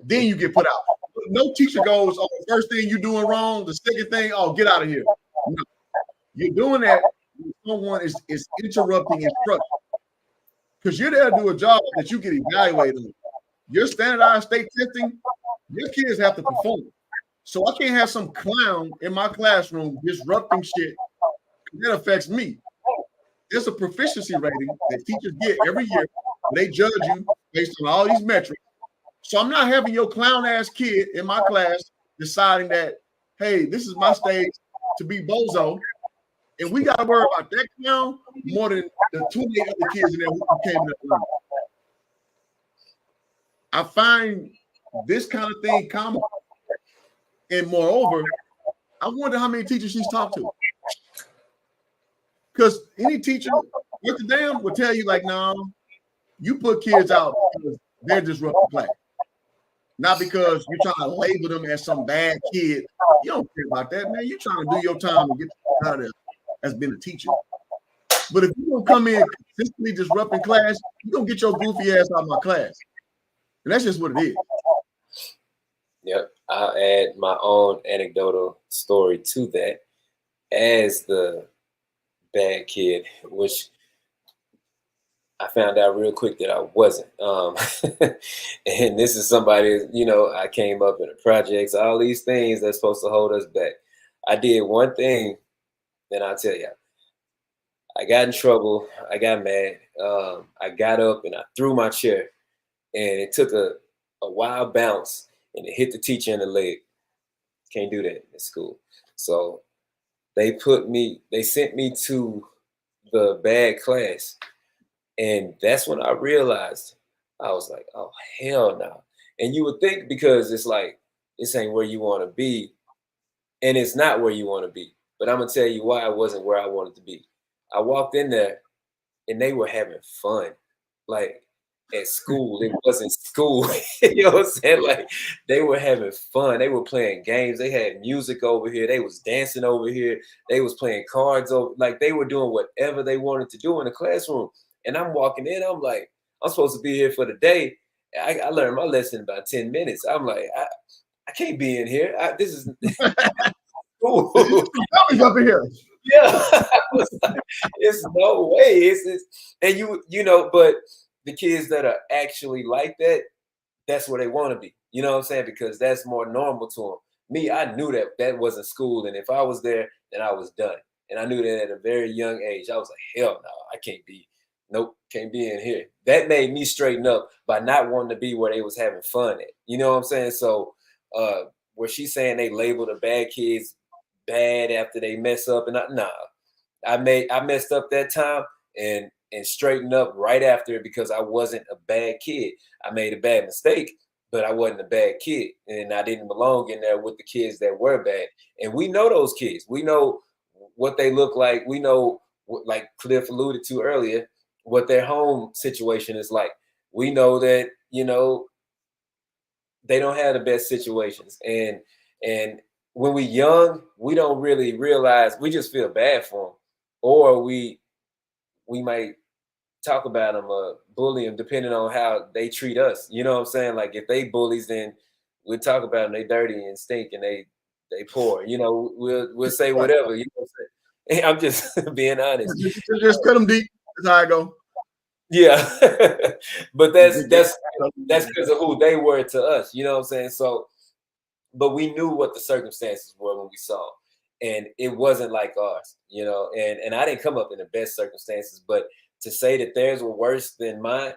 Then you get put out. No teacher goes, oh, the first thing you're doing wrong, the second thing, oh, get out of here. No. You're doing that when someone is interrupting instruction. Because you're there to do a job that you get evaluated on. Your standardized state testing, your kids have to perform. So I can't have some clown in my classroom disrupting shit. That affects me. There's a proficiency rating that teachers get every year. They judge you based on all these metrics. So I'm not having your clown ass kid in my class deciding that, hey, this is my stage to be bozo. And we got to worry about that clown more than the 28 other kids in there who came in that room. I find this kind of thing common. And moreover, I wonder how many teachers she's talked to. Because any teacher with the damn will tell you, like, no, you put kids out because they're disrupting class. Not because you're trying to label them as some bad kid. You don't care about that, man. You're trying to do your time and get out of there as being a teacher. But if you don't come in consistently disrupting class, you don't get your goofy ass out of my class. And that's just what it is. Yep. I'll add my own anecdotal story to that. As the bad kid, which I found out real quick that I wasn't. And this is somebody, I came up in the projects, all these things that's supposed to hold us back. I did one thing, then I'll tell you. I got in trouble. I got mad. I got up and I threw my chair, and it took a wild bounce, and it hit the teacher in the leg. Can't do that in school. So they sent me to the bad class. And that's when I realized, I was like, oh, hell no. And you would think, because it's like, this ain't where you want to be. And it's not where you want to be. But I'm going to tell you why I wasn't where I wanted to be. I walked in there and they were having fun. Like, at school, it wasn't school. You know what I'm saying? Like, they were having fun. They were playing games. They had music over here. They was dancing over here. They was playing cards over. Like, they were doing whatever they wanted to do in the classroom. And I'm walking in. I'm like, I'm supposed to be here for the day. I learned my lesson in about 10 minutes. I'm like, I can't be in here. This is school. Up in here. Yeah, it's no way. It's and but the kids that are actually like that, that's where they want to be. You know what I'm saying? Because that's more normal to them. Me, I knew that wasn't school, and if I was there, then I was done. And I knew that at a very young age. I was like, hell no, I can't be. Nope, can't be in here. That made me straighten up by not wanting to be where they was having fun at. You know what I'm saying? So where she's saying they label the bad kids bad after they mess up, and I messed up that time and straightened up right after it, because I wasn't a bad kid. I made a bad mistake, but I wasn't a bad kid, and I didn't belong in there with the kids that were bad. And we know those kids. We know what they look like. We know, like Cliff alluded to earlier, what their home situation is like. We know that, they don't have the best situations. And when we're young, we don't really realize, we just feel bad for them. Or we might talk about them or bully them depending on how they treat us. You know what I'm saying? Like, if they bullies, then we'll talk about them. They dirty and stink and they poor. We'll say whatever. You know what I'm saying? I'm just being honest. Just cut them deep. That's how I go. Yeah. But that's because of who they were to us. You know what I'm saying? So but we knew what the circumstances were when we saw, and it wasn't like ours, you know. And I didn't come up in the best circumstances, but to say that theirs were worse than mine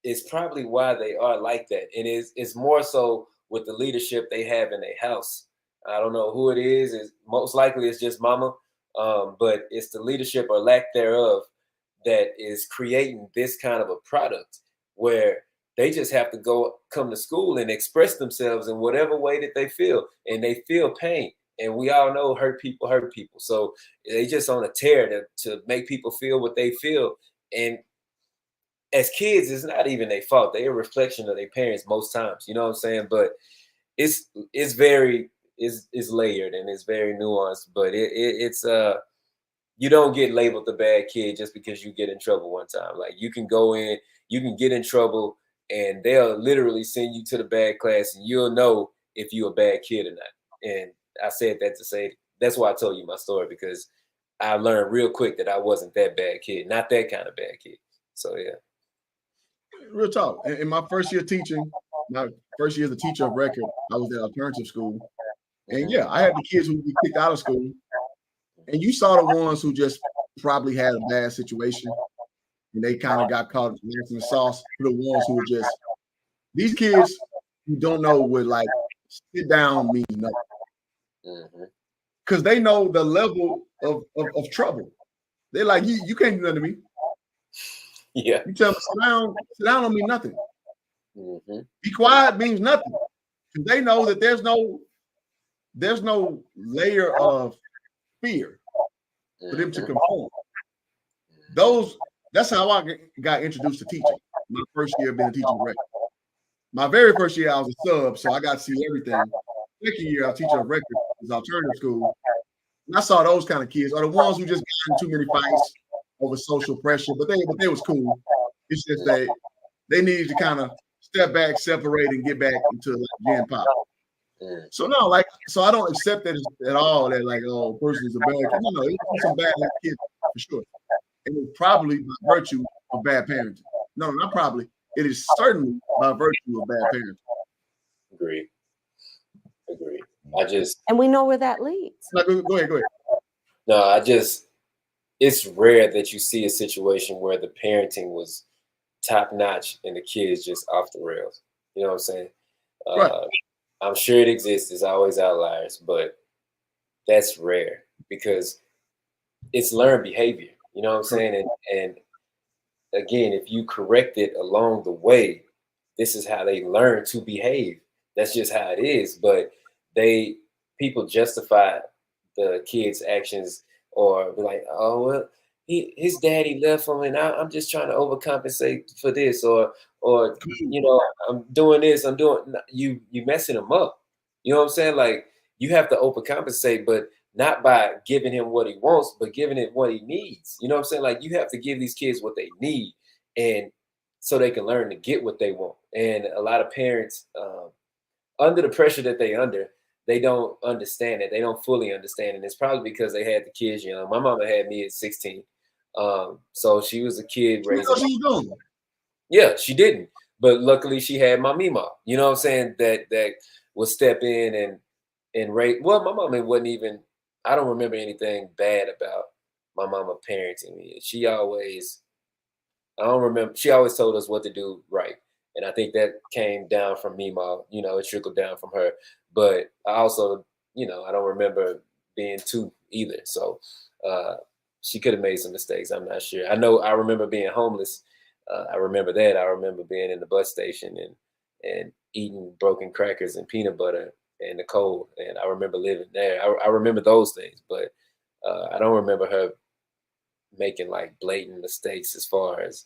is probably why they are like that. And it's more so with the leadership they have in their house. I don't know who it is. It's most likely it's just mama, but it's the leadership or lack thereof that is creating this kind of a product where they just have to come to school and express themselves in whatever way that they feel, and they feel pain. And we all know hurt people hurt people. So they just on a tear to make people feel what they feel. And as kids, it's not even their fault. They're a reflection of their parents most times. You know what I'm saying? But it's very layered and it's very nuanced. But it's you don't get labeled the bad kid just because you get in trouble one time. Like you can go in, you can get in trouble, and they'll literally send you to the bad class, and you'll know if you're a bad kid or not. And I said that to say that's why I told you my story, because I learned real quick that I wasn't that bad kid, not that kind of bad kid. So yeah. Real talk. In my first year teaching, my first year as a teacher of record, I was at alternative school. And yeah, I had the kids who would be kicked out of school. And you saw the ones who just probably had a bad situation and they kind of got caught in the sauce. The ones who were just, these kids who don't know would like sit down mean nothing. Because they know the level of trouble. They're like, you can't do nothing to me. Yeah. You tell them sit down don't mean nothing. Be quiet means nothing. Because they know that there's no layer of fear for them to conform. That's how I got introduced to teaching. My first year being a teacher of record. My very first year I was a sub, so I got to see everything. Second year I was teacher of record, was alternative school. And I saw those kind of kids are the ones who just got in too many fights over social pressure, but they was cool. It's just they needed to kind of step back, separate, and get back into like Gen Pop. So no, so I don't accept that at all. That like, oh, a person is a bad kid. No, there's some bad kids for sure, and it's probably by virtue of bad parenting. No, not probably. It is certainly by virtue of bad parenting. Agreed. And we know where that leads. No, go ahead. No, it's rare that you see a situation where the parenting was top notch and the kids just off the rails. You know what I'm saying? Right. I'm sure it exists. There's always outliers, but that's rare because it's learned behavior. You know what I'm saying? And again, if you correct it along the way, this is how they learn to behave. That's just how it is. But people justify the kids' actions or be like, oh, well, his daddy left him and I'm just trying to overcompensate for this, or you know, I'm doing this, you messing him up. You know what I'm saying? Like you have to overcompensate, but not by giving him what he wants, but giving it what he needs. You know what I'm saying? Like you have to give these kids what they need, and so they can learn to get what they want. And a lot of parents, under the pressure that they don't understand it. They don't fully understand it. It's probably because they had the kids young. My mama had me at 16. So she was a kid raising. Yeah, she didn't. But luckily she had my Mima. You know what I'm saying? That would step in and raise. Well, my mama wasn't even, I don't remember anything bad about my mama parenting me. She always told us what to do right. And I think that came down from Mima, you know, it trickled down from her. But I also, you know, I don't remember being two either. So she could have made some mistakes. I'm not sure. I remember being homeless. I remember that. I remember being in the bus station and eating broken crackers and peanut butter in the cold. And I remember living there. I remember those things, but I don't remember her making like blatant mistakes as far as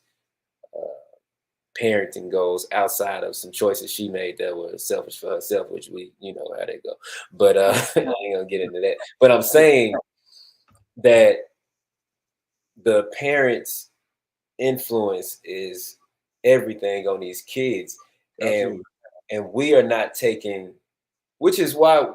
parenting goes outside of some choices she made that were selfish for herself, which you know how they go. But I ain't gonna get into that. But I'm saying that the parents' influence is everything on these kids. And we are not taking, which is why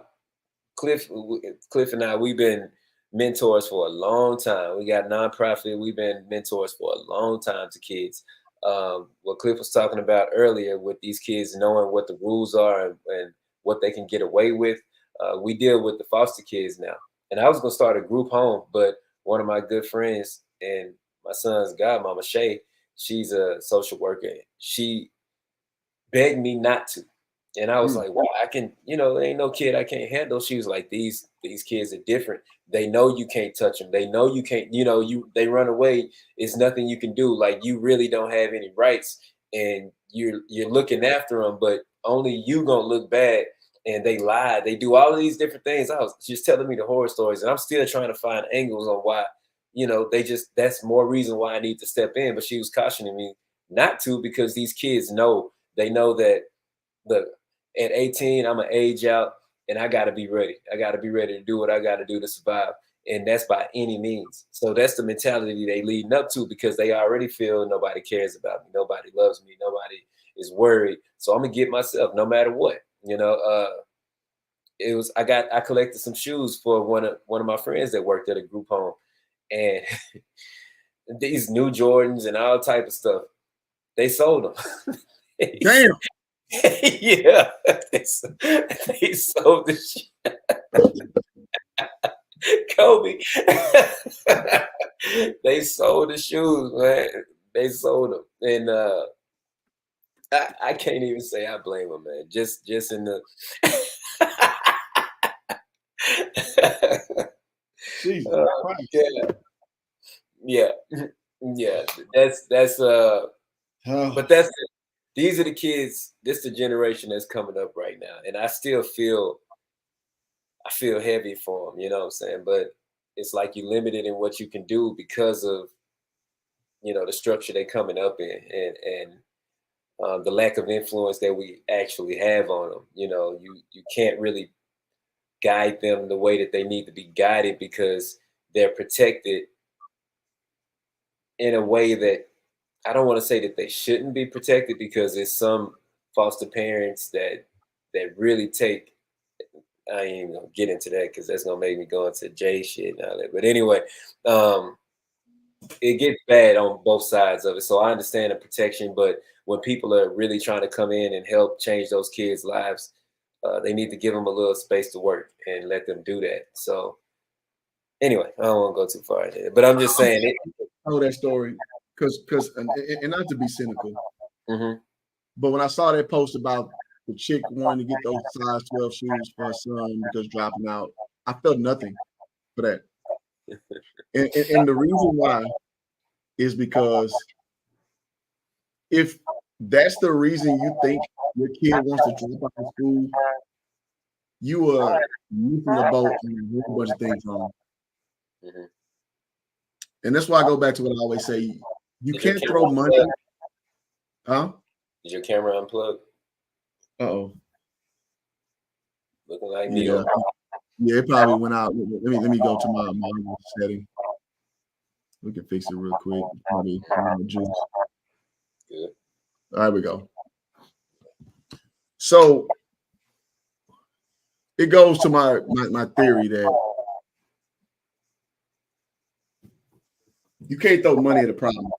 Cliff and I, we've been mentors for a long time. We got nonprofit, we've been mentors for a long time to kids. What Cliff was talking about earlier with these kids knowing what the rules are and what they can get away with. We deal with the foster kids now. And I was going to start a group home, but one of my good friends and my son's godmama, Shay, she's a social worker. She begged me not to. And I was like, well, I can, there ain't no kid I can't handle. She was like, these kids are different. They know you can't touch them. They know you can't, they run away. It's nothing you can do. Like, you really don't have any rights, and you're looking after them, but only you gonna look bad. And they lie. They do all of these different things. I was just telling me the horror stories, and I'm still trying to find angles on why, that's more reason why I need to step in. But she was cautioning me not to, because these kids know, they know that, look, at 18, I'm an age out, and I got to be ready. I got to be ready to do what I got to do to survive. And that's by any means. So that's the mentality they leading up to, because they already feel nobody cares about me. Nobody loves me. Nobody is worried. So I'm going to get myself no matter what. I collected some shoes for one of my friends that worked at a group home, and these new Jordans and all type of stuff, they sold them. Damn. Yeah, they sold the shit. Kobe. They sold the shoes, man. They sold them, and I can't even say I blame them, man. Just in the yeah. That's but these are the kids. This is the generation that's coming up right now, and I still feel heavy for them. You know what I'm saying? But it's like you're limited in what you can do because of the structure they're coming up in, and the lack of influence that we actually have on them. You can't really guide them the way that they need to be guided, because they're protected in a way that I don't want to say that they shouldn't be protected, because there's some foster parents that really take, I ain't even gonna get into that because that's gonna make me go into J shit and all that. But anyway, it gets bad on both sides of it. So I understand the protection, but when people are really trying to come in and help change those kids' lives, they need to give them a little space to work and let them do that. So anyway, I don't want to go too far into it, but I'm just saying it. I know that story because and not to be cynical, but when I saw that post about the chick wanting to get those size 12 shoes for her son because dropping out, I felt nothing for that. And the reason why is because if that's the reason you think your kid wants to drop out of school, you are missing the boat on a whole bunch of things wrong. And that's why I go back to what I always say. You can't throw money. Huh? Is your camera unplugged? Uh-oh. Looking like me. Yeah, it probably went out. Let me go to my setting. We can fix it real quick. Probably juice. Good. All right, we go. So it goes to my theory that you can't throw money at a problem.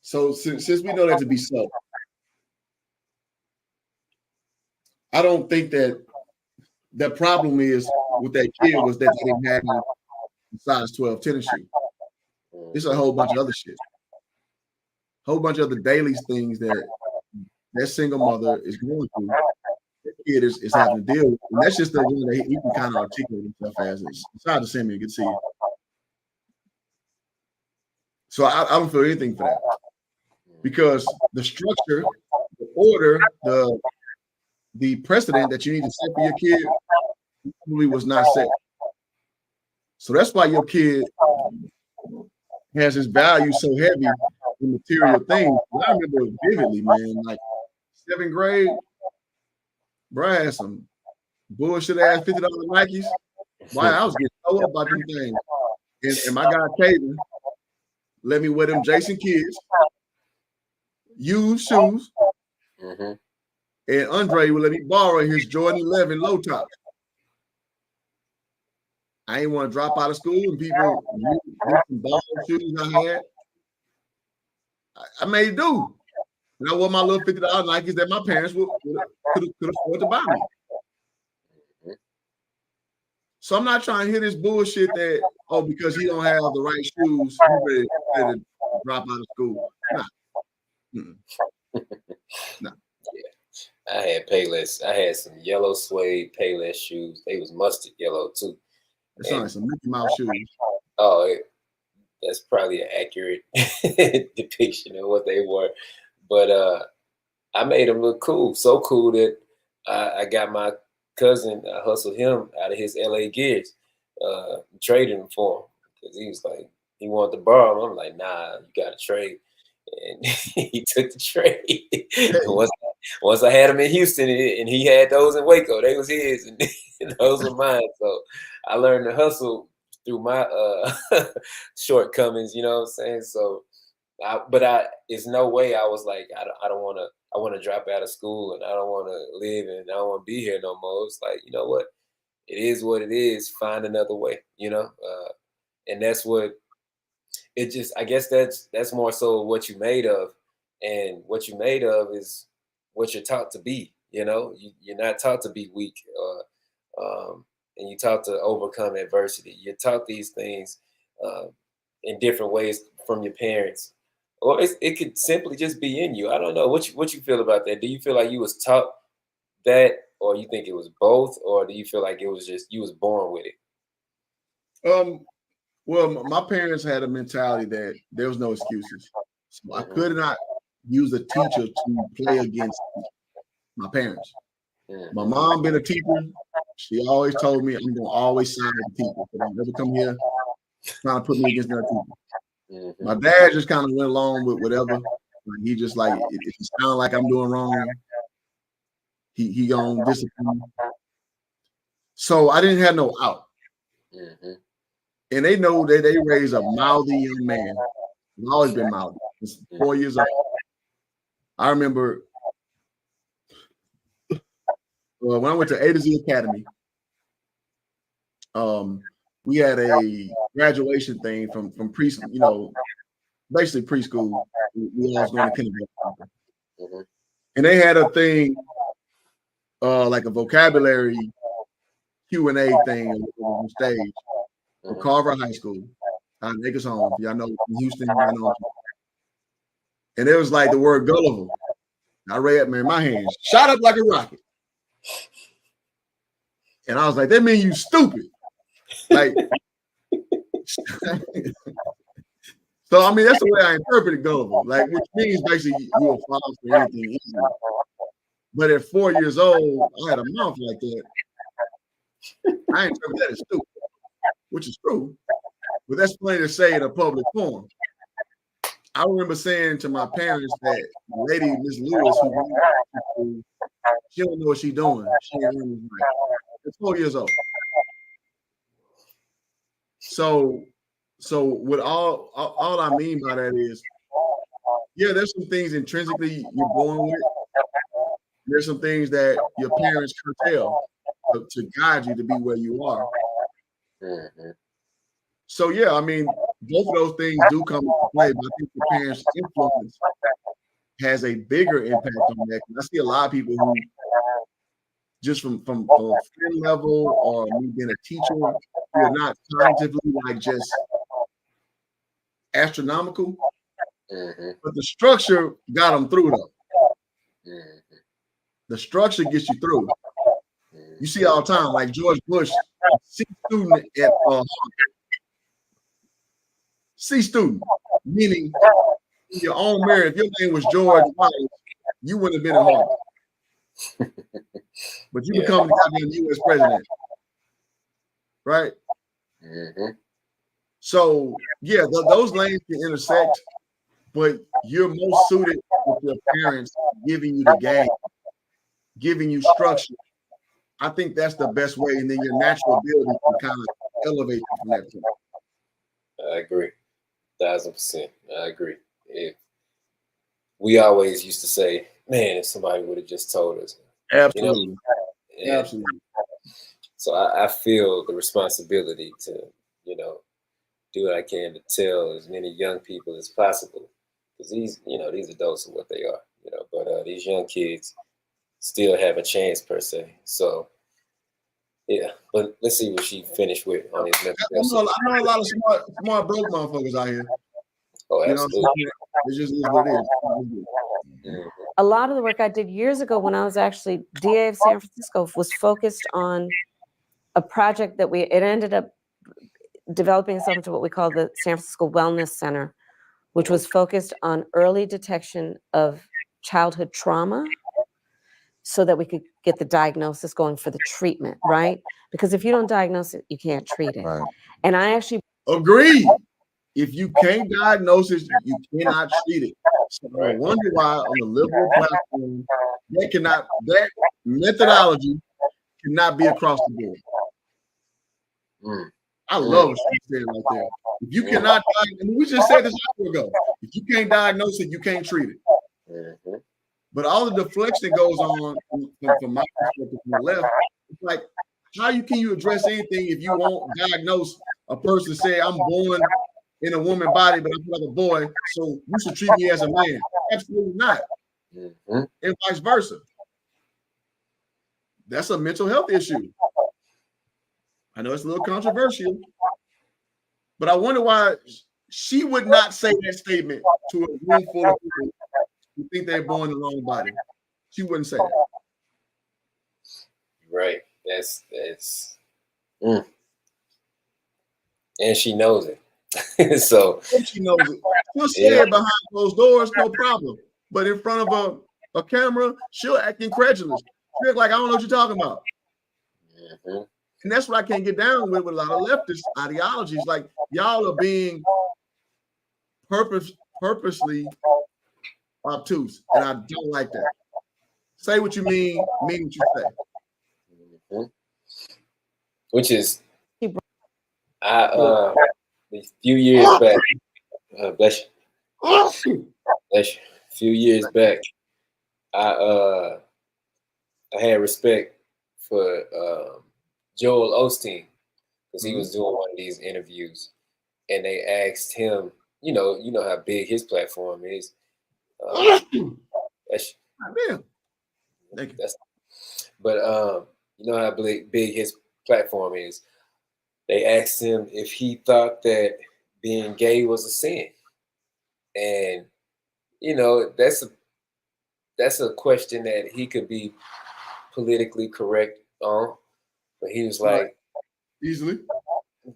So since we know that to be so, I don't think that the problem is with that kid was that they didn't have a size 12 tennis shoe. It's a whole bunch of other shit. Whole bunch of other daily things that single mother is going through. That kid is having to deal with. And that's just the one that he can kind of articulate himself as. It's hard to send me. Good to see you. So I don't feel anything for that. Because the structure, the order, the precedent that you need to set for your kid probably was not set. So that's why your kid has his value so heavy in material things. I remember vividly, man, like 7th grade, bro, I had some bullshit ass $50 Nikes. Why I was getting so up about them things. And my guy Caden let me wear them Jason Kids, used shoes, and Andre would let me borrow his Jordan 11 low top. I ain't want to drop out of school and people some ball shoes I had. I made do. And I wore my little $50 Nikes that my parents could afford to buy me. So I'm not trying to hear this bullshit that, oh, because he don't have the right shoes, he's ready to drop out of school. Nah. Nah. Yeah. I had Payless. I had some yellow suede Payless shoes. They was mustard yellow too. It sounds like some Mickey Mouse shoes. Oh, that's probably an accurate depiction of what they were. But I made them look cool. So cool that I got my cousin, I hustled him out of his LA gears, trading them for him. Because he was like, he wanted to borrow them. I'm like, nah, you got to trade. And he took the trade. once I had him in Houston and he had those in Waco, they was his and those were mine. So I learned to hustle through my shortcomings, you know what I'm saying? So, it's no way I was like, I want to drop out of school and I don't want to live and I don't want to be here no more. It's like, you know what? It is what it is. Find another way, you know? And that's what it just, I guess that's more so what you made of. And what you made of is what you're taught to be, you know? You're not taught to be weak and you're taught to overcome adversity. You're taught these things in different ways from your parents. Or it could simply just be in you. I don't know what you feel about that. Do you feel like you was taught that, or you think it was both, or do you feel like it was just you was born with it? Well, my parents had a mentality that there was no excuses. So I could not use a teacher to play against my parents. My mom been a teacher. She always told me I'm gonna always side with the teacher. So don't ever come here trying to put me against another teacher. My dad just kind of went along with whatever. He just like, if it sounds like I'm doing wrong, he gonna discipline. So I didn't have no out. And they know that they raised a mouthy young man. I've always been mouthy. Since 4 years old. I remember when I went to A to Z Academy, we had a graduation thing from preschool, you know, basically preschool. We all was going to kindergarten. And they had a thing like a vocabulary Q&A thing on stage for Carver High School. Niggas home. Y'all know in Houston, y'all know. And it was like the word gullible. I read, man, my hands shot up like a rocket. And I was like, that means you stupid. Like, so I mean, that's the way I interpreted gullible. Like, which means basically you will fall for anything easy. But at 4 years old, I had a mouth like that. I interpret that as stupid, which is true. But that's plenty to say in a public forum. I remember saying to my parents that the lady, Miss Lewis, who she don't know what she's doing. She ain't learning right. She's 4 years old. So what all I mean by that is, yeah, there's some things intrinsically you're born with. There's some things that your parents curtail to guide you to be where you are. So yeah, I mean, both of those things do come into play, but I think the parents' influence has a bigger impact on that. I see a lot of people who just from a friend level or me being a teacher, who are not cognitively like just astronomical, but the structure got them through though. The structure gets you through. You see all the time, like George Bush, C student at Harvard. C student, meaning in your own merit, if your name was George Wallace, you wouldn't have been at Harvard. But you become the goddamn U.S. president, right? So yeah, those lanes can intersect, but you're most suited with your parents giving you the game, giving you structure. I think that's the best way, and then your natural ability can kind of elevate you from that point. I agree, 1000%. I agree. We always used to say, "Man, if somebody would have just told us." Absolutely, you know? Absolutely. So I feel the responsibility to, do what I can to tell as many young people as possible, because these adults are what they are. these young kids still have a chance per se. So yeah, but let's see what she finished with on his mental health. I know a lot of smart broke motherfuckers out here. Oh, You know, absolutely. it just is what it is. Mhm. A lot of the work I did years ago when I was actually DA of San Francisco was focused on a project that it ended up developing itself into what we call the San Francisco Wellness Center, which was focused on early detection of childhood trauma so that we could get the diagnosis going for the treatment, right? Because if you don't diagnose it, you can't treat it. Right. And I actually Agreed. If you can't diagnose it, you cannot treat it. So I wonder why on the liberal platform that methodology cannot be across the board. I love what she said right there. If you cannot diagnose, we just said this a year ago. If you can't diagnose it, you can't treat it. But all the deflection that goes on from my perspective from the left, it's like, can you address anything if you won't diagnose a person, say, I'm born in a woman body, but I feel like a boy, so you should treat me as a man? Absolutely not. And vice versa. That's a mental health issue. I know it's a little controversial, but I wonder why she would not say that statement to a room full of people who think they're born in the wrong body. She wouldn't say that. Right. That's and she knows it. So she knows it. She'll say it behind closed doors, no problem. But in front of a camera, she'll act incredulous. She'll act like, I don't know what you're talking about. And that's what I can't get down with a lot of leftist ideologies. Like, y'all are being purposely obtuse, and I don't like that. Say what you mean what you say. Which is, a few years back, bless you. Bless you. A few years back, I had respect for Joel Osteen because he was doing one of these interviews, and they asked him, you know how big his platform is. But you know how big his platform is. They asked him if he thought that being gay was a sin, and that's a question that he could be politically correct on, but he was like, easily,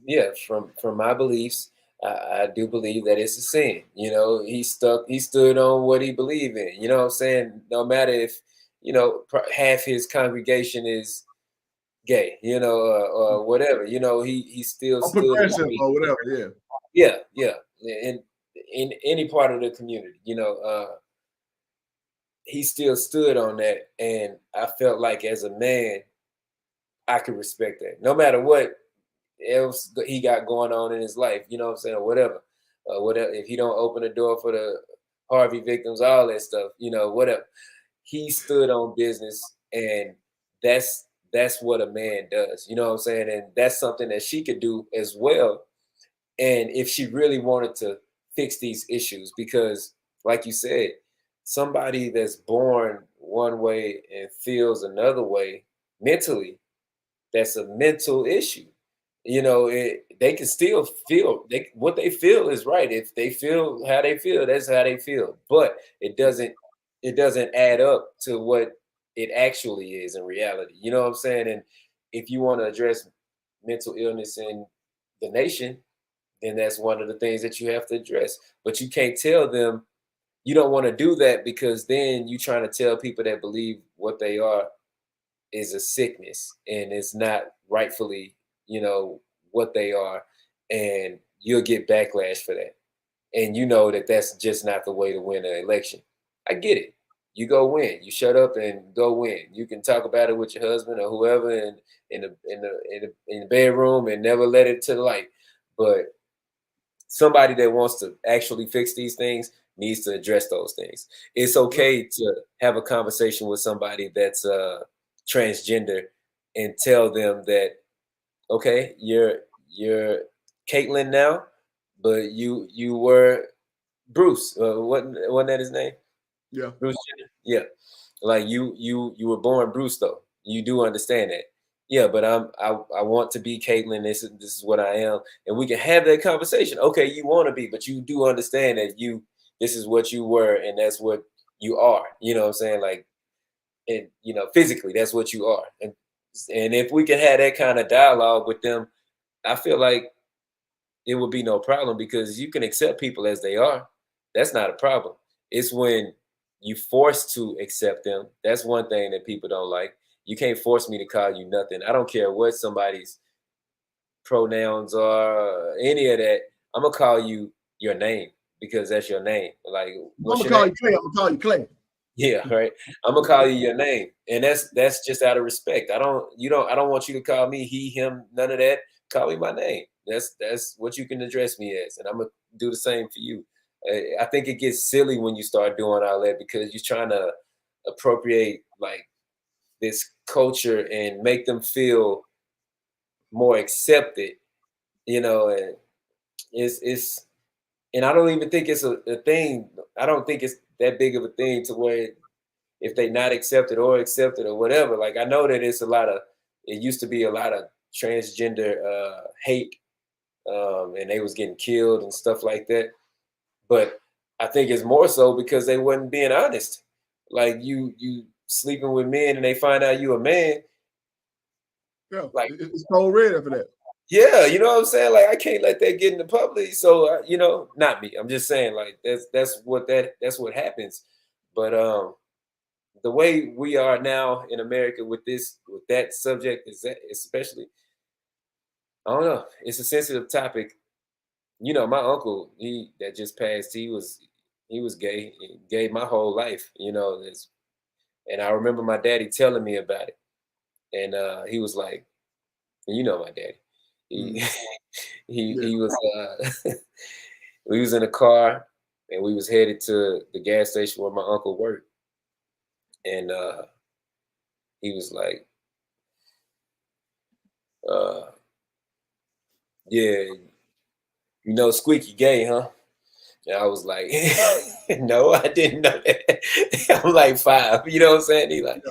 yeah, from my beliefs, I do believe that it's a sin. He stood on what he believed in. You know what I'm saying? No matter if half his congregation is gay, or whatever, he still stood or whatever, yeah, in any part of the community, he still stood on that, and I felt like as a man, I could respect that, no matter what else he got going on in his life, you know what I'm saying, or whatever, if he don't open the door for the Harvey victims, all that stuff, whatever. He stood on business, and that's what a man does, you know what I'm saying, and that's something that she could do as well. And if she really wanted to fix these issues, because like you said, somebody that's born one way and feels another way mentally, that's a mental issue. They can still feel what they feel is right. If they feel how they feel, that's how they feel. But it doesn't add up to what it actually is in reality. You know what I'm saying? And if you want to address mental illness in the nation, then that's one of the things that you have to address. But you can't tell them you don't want to do that, because then you're trying to tell people that believe what they are is a sickness and it's not rightfully, what they are, and you'll get backlash for that. And that's just not the way to win an election. I get it. You go win. You shut up and go win. You can talk about it with your husband or whoever in the bedroom and never let it to the light. But somebody that wants to actually fix these things needs to address those things. It's okay to have a conversation with somebody that's transgender and tell them that, okay, you're Caitlyn now, but you were Bruce. Wasn't that his name? Yeah. Bruce Jenner. Yeah. Like you were born Bruce though. You do understand that. Yeah, but I want to be Caitlyn. This is what I am. And we can have that conversation. Okay, you want to be, but you do understand that this is what you were and that's what you are. You know what I'm saying? Like, and physically that's what you are. And if we can have that kind of dialogue with them, I feel like it would be no problem because you can accept people as they are. That's not a problem. It's when you force to accept them. That's one thing that people don't like. You can't force me to call you nothing. I don't care what somebody's pronouns are, any of that. I'm gonna call you your name because that's your name. Like, I'm gonna call you Clay. I'm gonna call you Clay. Yeah, right. I'm gonna call you your name, and that's just out of respect. I don't want you to call me he, him, none of that. Call me my name. That's what you can address me as, and I'm gonna do the same for you. I think it gets silly when you start doing all that because you're trying to appropriate like this culture and make them feel more accepted, and it's and I don't even think it's a thing. I don't think it's that big of a thing to where if they not accepted or accepted or whatever. Like I know that it used to be a lot of transgender hate, and they was getting killed and stuff like that. But I think it's more so because they wasn't being honest. Like you sleeping with men and they find out you a man. Yeah, like it's cold red after that. Yeah, you know what I'm saying? Like I can't let that get in the public. So not me. I'm just saying like that's what happens. But the way we are now in America with that subject is that especially, I don't know, it's a sensitive topic. My uncle, that just passed, he was gay my whole life, and I remember my daddy telling me about it. And he was like, my daddy. He was we was in a car and we was headed to the gas station where my uncle worked. And he was like, yeah, Squeaky gay, huh? And I was like, no, I didn't know that. I'm like 5, you know what I'm saying? He like,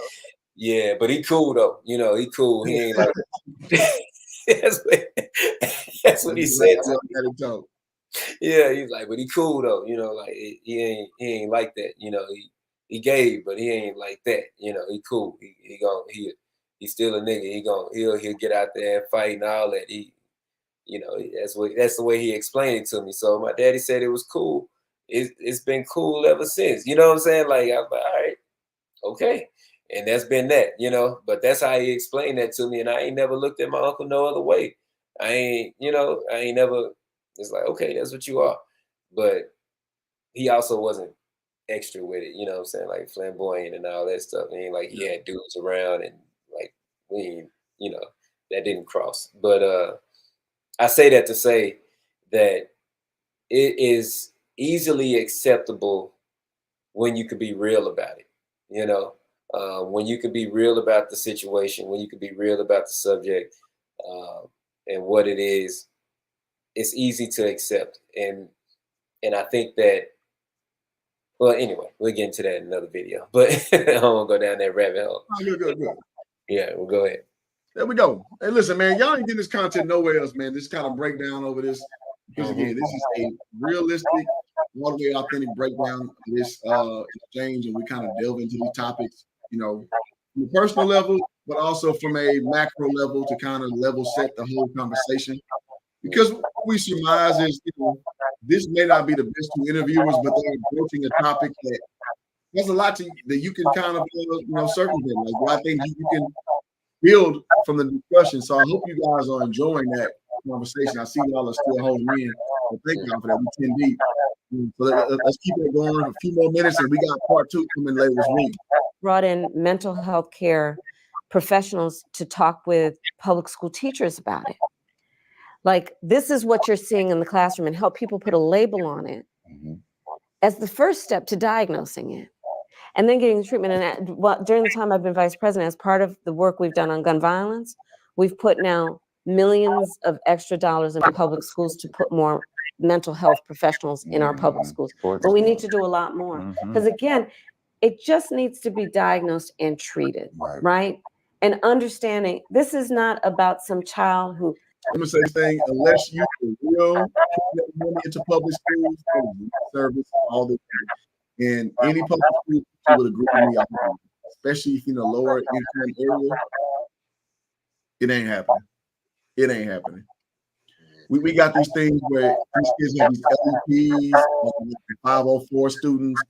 yeah, but he cool though. He cool. He ain't like that's what he said to me. Yeah, he's like, but he cool though. Like he ain't like that. He gay, but he ain't like that. He cool. He's still a nigga. He'll get out there and fight and all that. That's the way he explained it to me. So my daddy said it was cool. It's been cool ever since. You know what I'm saying? Like I'm like, all right, okay. And that's been that, but that's how he explained that to me. And I ain't never looked at my uncle no other way. I ain't never, it's like, okay, that's what you are. But he also wasn't extra with it, you know what I'm saying? Like flamboyant and all that stuff. And like he had dudes around and like we, that didn't cross. But I say that to say that it is easily acceptable when you could be real about it, when you could be real about the situation, when you could be real about the subject and what it is, it's easy to accept. And I think that, well, anyway, we'll get into that in another video, but I don't want to go down that rabbit hole. Oh, good. Yeah, we'll go ahead. There we go. Hey, listen, man, y'all ain't getting this content nowhere else, man. This kind of breakdown over this. Because again, this is a realistic, all the way authentic breakdown of this exchange, and we kind of delve into these topics, from a personal level, but also from a macro level to kind of level set the whole conversation. Because what we surmise is, this may not be the best two interviewers, but they're approaching a topic that there's a lot that you can kind of, circumvent. Like a lot of things you can build from the discussion. So I hope you guys are enjoying that conversation. I see y'all are still holding in. So thank y'all for that. We 10 deep. So let's keep it going a few more minutes, and we got part 2 coming later this week. Brought in mental health care professionals to talk with public school teachers about it. Like, this is what you're seeing in the classroom, and help people put a label on it as the first step to diagnosing it. And then getting treatment. And during the time I've been vice president, as part of the work we've done on gun violence, we've put now millions of extra dollars in public schools to put more mental health professionals in our public schools. But we need to do a lot more. Because again, It just needs to be diagnosed and treated, right? And understanding this is not about some child who. I'm gonna say this thing, unless you will put that money into public schools, service, all this, and any public school would agree with me, especially if you're in a lower income area, it ain't happening. It ain't happening. We got these things where these kids have these LEPs, 504 students,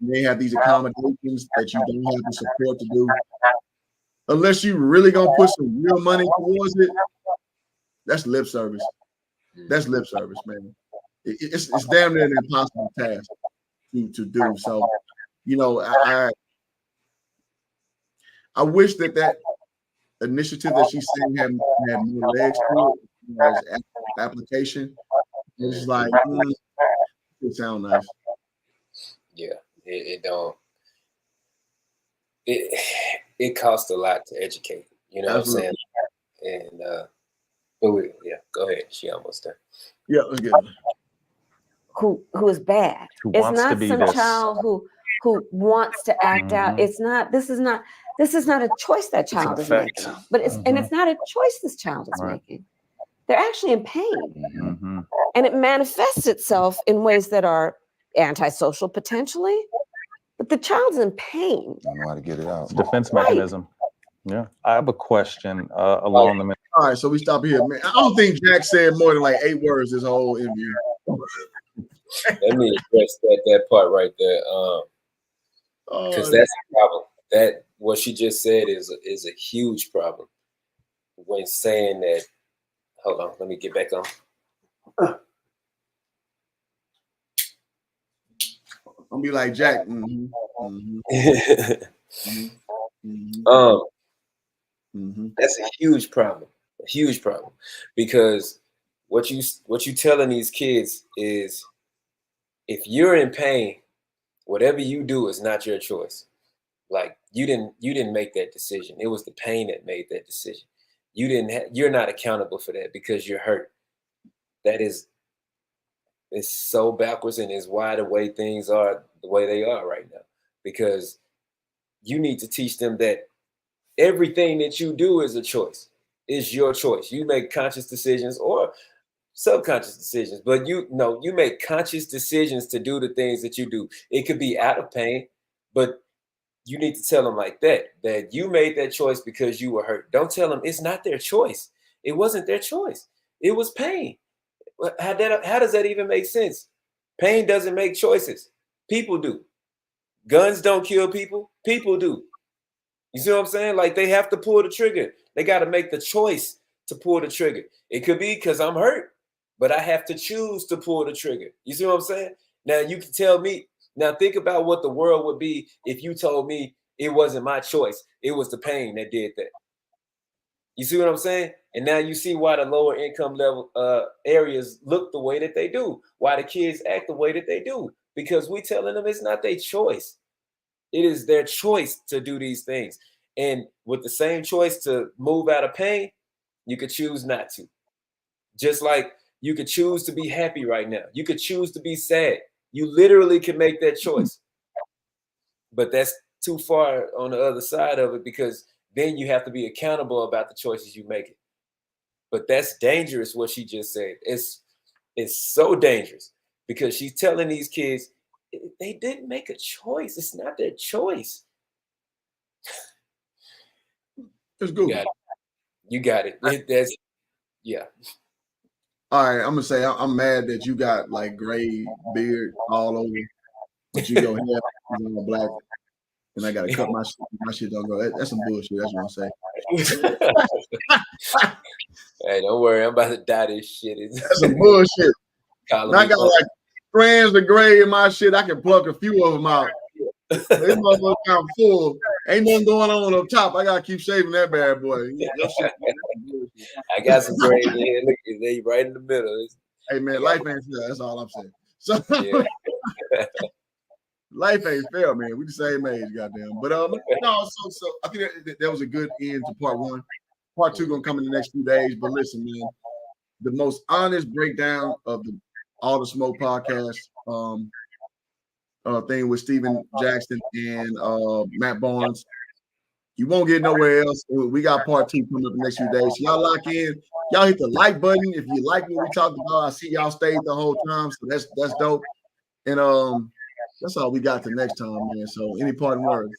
and they have these accommodations that you don't have the support to do. Unless you really gonna put some real money towards it, that's lip service. That's lip service, man. It's damn near an impossible task to do. So, you know, I wish that initiative that she's saying had more legs to it as application. It's like it sounds nice. Yeah, it don't. It costs a lot to educate. You know Absolutely. What I'm saying? And yeah, go ahead. She almost done. Yeah, let's get it. Who is bad? Who it's wants not to be some this. child who wants to act out. It's not. This is not a choice that child is making. But it's and it's not a choice this child is making. They're actually in pain, and it manifests itself in ways that are antisocial potentially. But the child's in pain. I know how to get it out. Defense mechanism. Yeah, I have a question along the. All right, so we stop here, man. I don't think Jack said more than like 8 words this whole interview. Let me address that part right there, because that's a problem. That what she just said is a huge problem when saying that. Hold on, let me get back on. I'll be like Jack. That's a huge problem. A huge problem, because what you telling these kids is, if you're in pain, whatever you do is not your choice. Like you didn't make that decision. It was the pain that made that decision. You're not accountable for that because you're hurt. That is, it's so backwards and is why the way things are the way they are right now. Because you need to teach them that everything that you do is a choice. It's your choice. You make conscious decisions or subconscious decisions, but you make conscious decisions to do the things that you do. It could be out of pain, but you need to tell them like that you made that choice because you were hurt. Don't tell them it's not their choice. It wasn't their choice. It was pain. How does that even make sense? Pain doesn't make choices. People do. Guns don't kill people. People do. You see what I'm saying? Like they have to pull the trigger. They got to make the choice to pull the trigger. It could be because I'm hurt, but I have to choose to pull the trigger. You see what I'm saying? Now you can tell me, now think about what the world would be if you told me it wasn't my choice. It was the pain that did that. You see what I'm saying? And now you see why the lower income level areas look the way that they do. Why the kids act the way that they do. Because we telling them it's not their choice. It is their choice to do these things. And with the same choice to move out of pain, you could choose not to. Just like you could choose to be happy right now. You could choose to be sad. You literally can make that choice. But that's too far on the other side of it, because then you have to be accountable about the choices you make. But that's dangerous, what she just said. It's so dangerous, because she's telling these kids they didn't make a choice. It's not their choice. It's good. You got it. That's, yeah. All right, I'm gonna say I'm mad that you got like gray beard all over, but you go here all black, and I gotta cut my shit. My shit don't go. That's some bullshit. That's what I'm saying. Hey, don't worry. I'm about to dye this shit. That's some bullshit. I got like strands of gray in my shit. I can pluck a few of them out. This motherfucker kind of full. Ain't nothing going on up top. I gotta keep shaving that bad boy. I got some gray in here. Look, they right in the middle. Hey man, life ain't fair. That's all I'm saying. So life ain't fair, man. We the same age, goddamn. But no. So I think that was a good end to part one. Part two gonna come in the next few days. But listen, man, the most honest breakdown of All the Smoke podcast. thing with Steven Jackson and Matt Barnes. You won't get nowhere else. We got part 2 coming up the next few days. So y'all lock in. Y'all hit the like button if you like what we talked about. I see y'all stayed the whole time, so that's dope. And that's all we got till next time, man. So any parting words?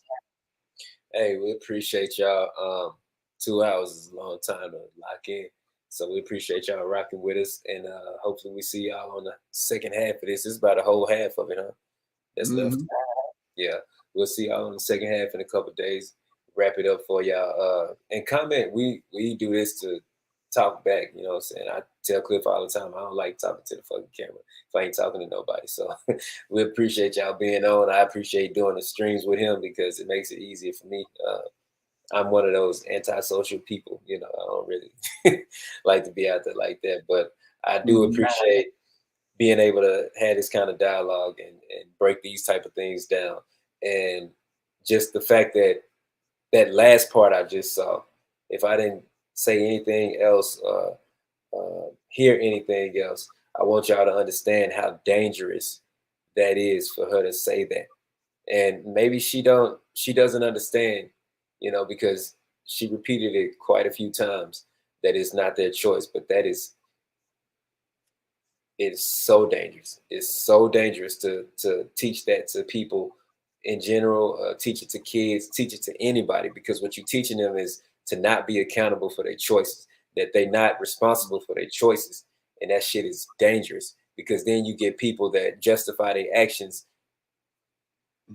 Hey, we appreciate y'all. 2 hours is a long time to lock in. So we appreciate y'all rocking with us. And hopefully we see y'all on the second half of this. This is about a whole half of it, huh? That's left. Yeah. We'll see y'all on the second half in a couple of days. Wrap it up for y'all. And comment. We do this to talk back. You know what I'm saying? I tell Cliff all the time, I don't like talking to the fucking camera if I ain't talking to nobody. So we appreciate y'all being on. I appreciate doing the streams with him because it makes it easier for me. I'm one of those antisocial people, you know, I don't really like to be out there like that, but I do appreciate being able to have this kind of dialogue and break these type of things down. And just the fact that that last part I just saw, if I didn't say anything else, hear anything else, I want y'all to understand how dangerous that is for her to say that. And maybe she doesn't understand, you know, because she repeated it quite a few times that it's not their choice, but it's so dangerous. It's so dangerous to teach that to people in general, teach it to kids, teach it to anybody, because what you're teaching them is to not be accountable for their choices, that they're not responsible for their choices. And that shit is dangerous because then you get people that justify their actions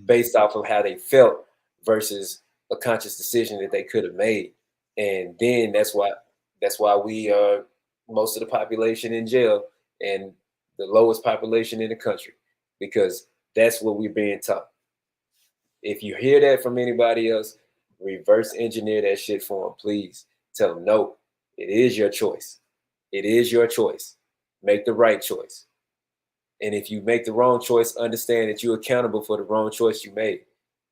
based off of how they felt versus a conscious decision that they could have made. And then that's why we are most of the population in jail and the lowest population in the country, because that's what we're being taught. If you hear that from anybody else, reverse engineer that shit for them, please. Tell them, no, it is your choice. It is your choice. Make the right choice. And if you make the wrong choice, understand that you're accountable for the wrong choice you made.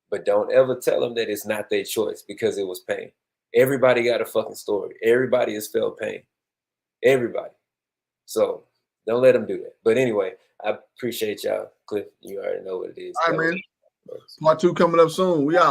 But don't ever tell them that it's not their choice because it was pain. Everybody got a fucking story. Everybody has felt pain. Everybody. So don't let them do that. But anyway, I appreciate y'all. Cliff, you already know what it is. All right, man. Part 2 coming up soon. We out.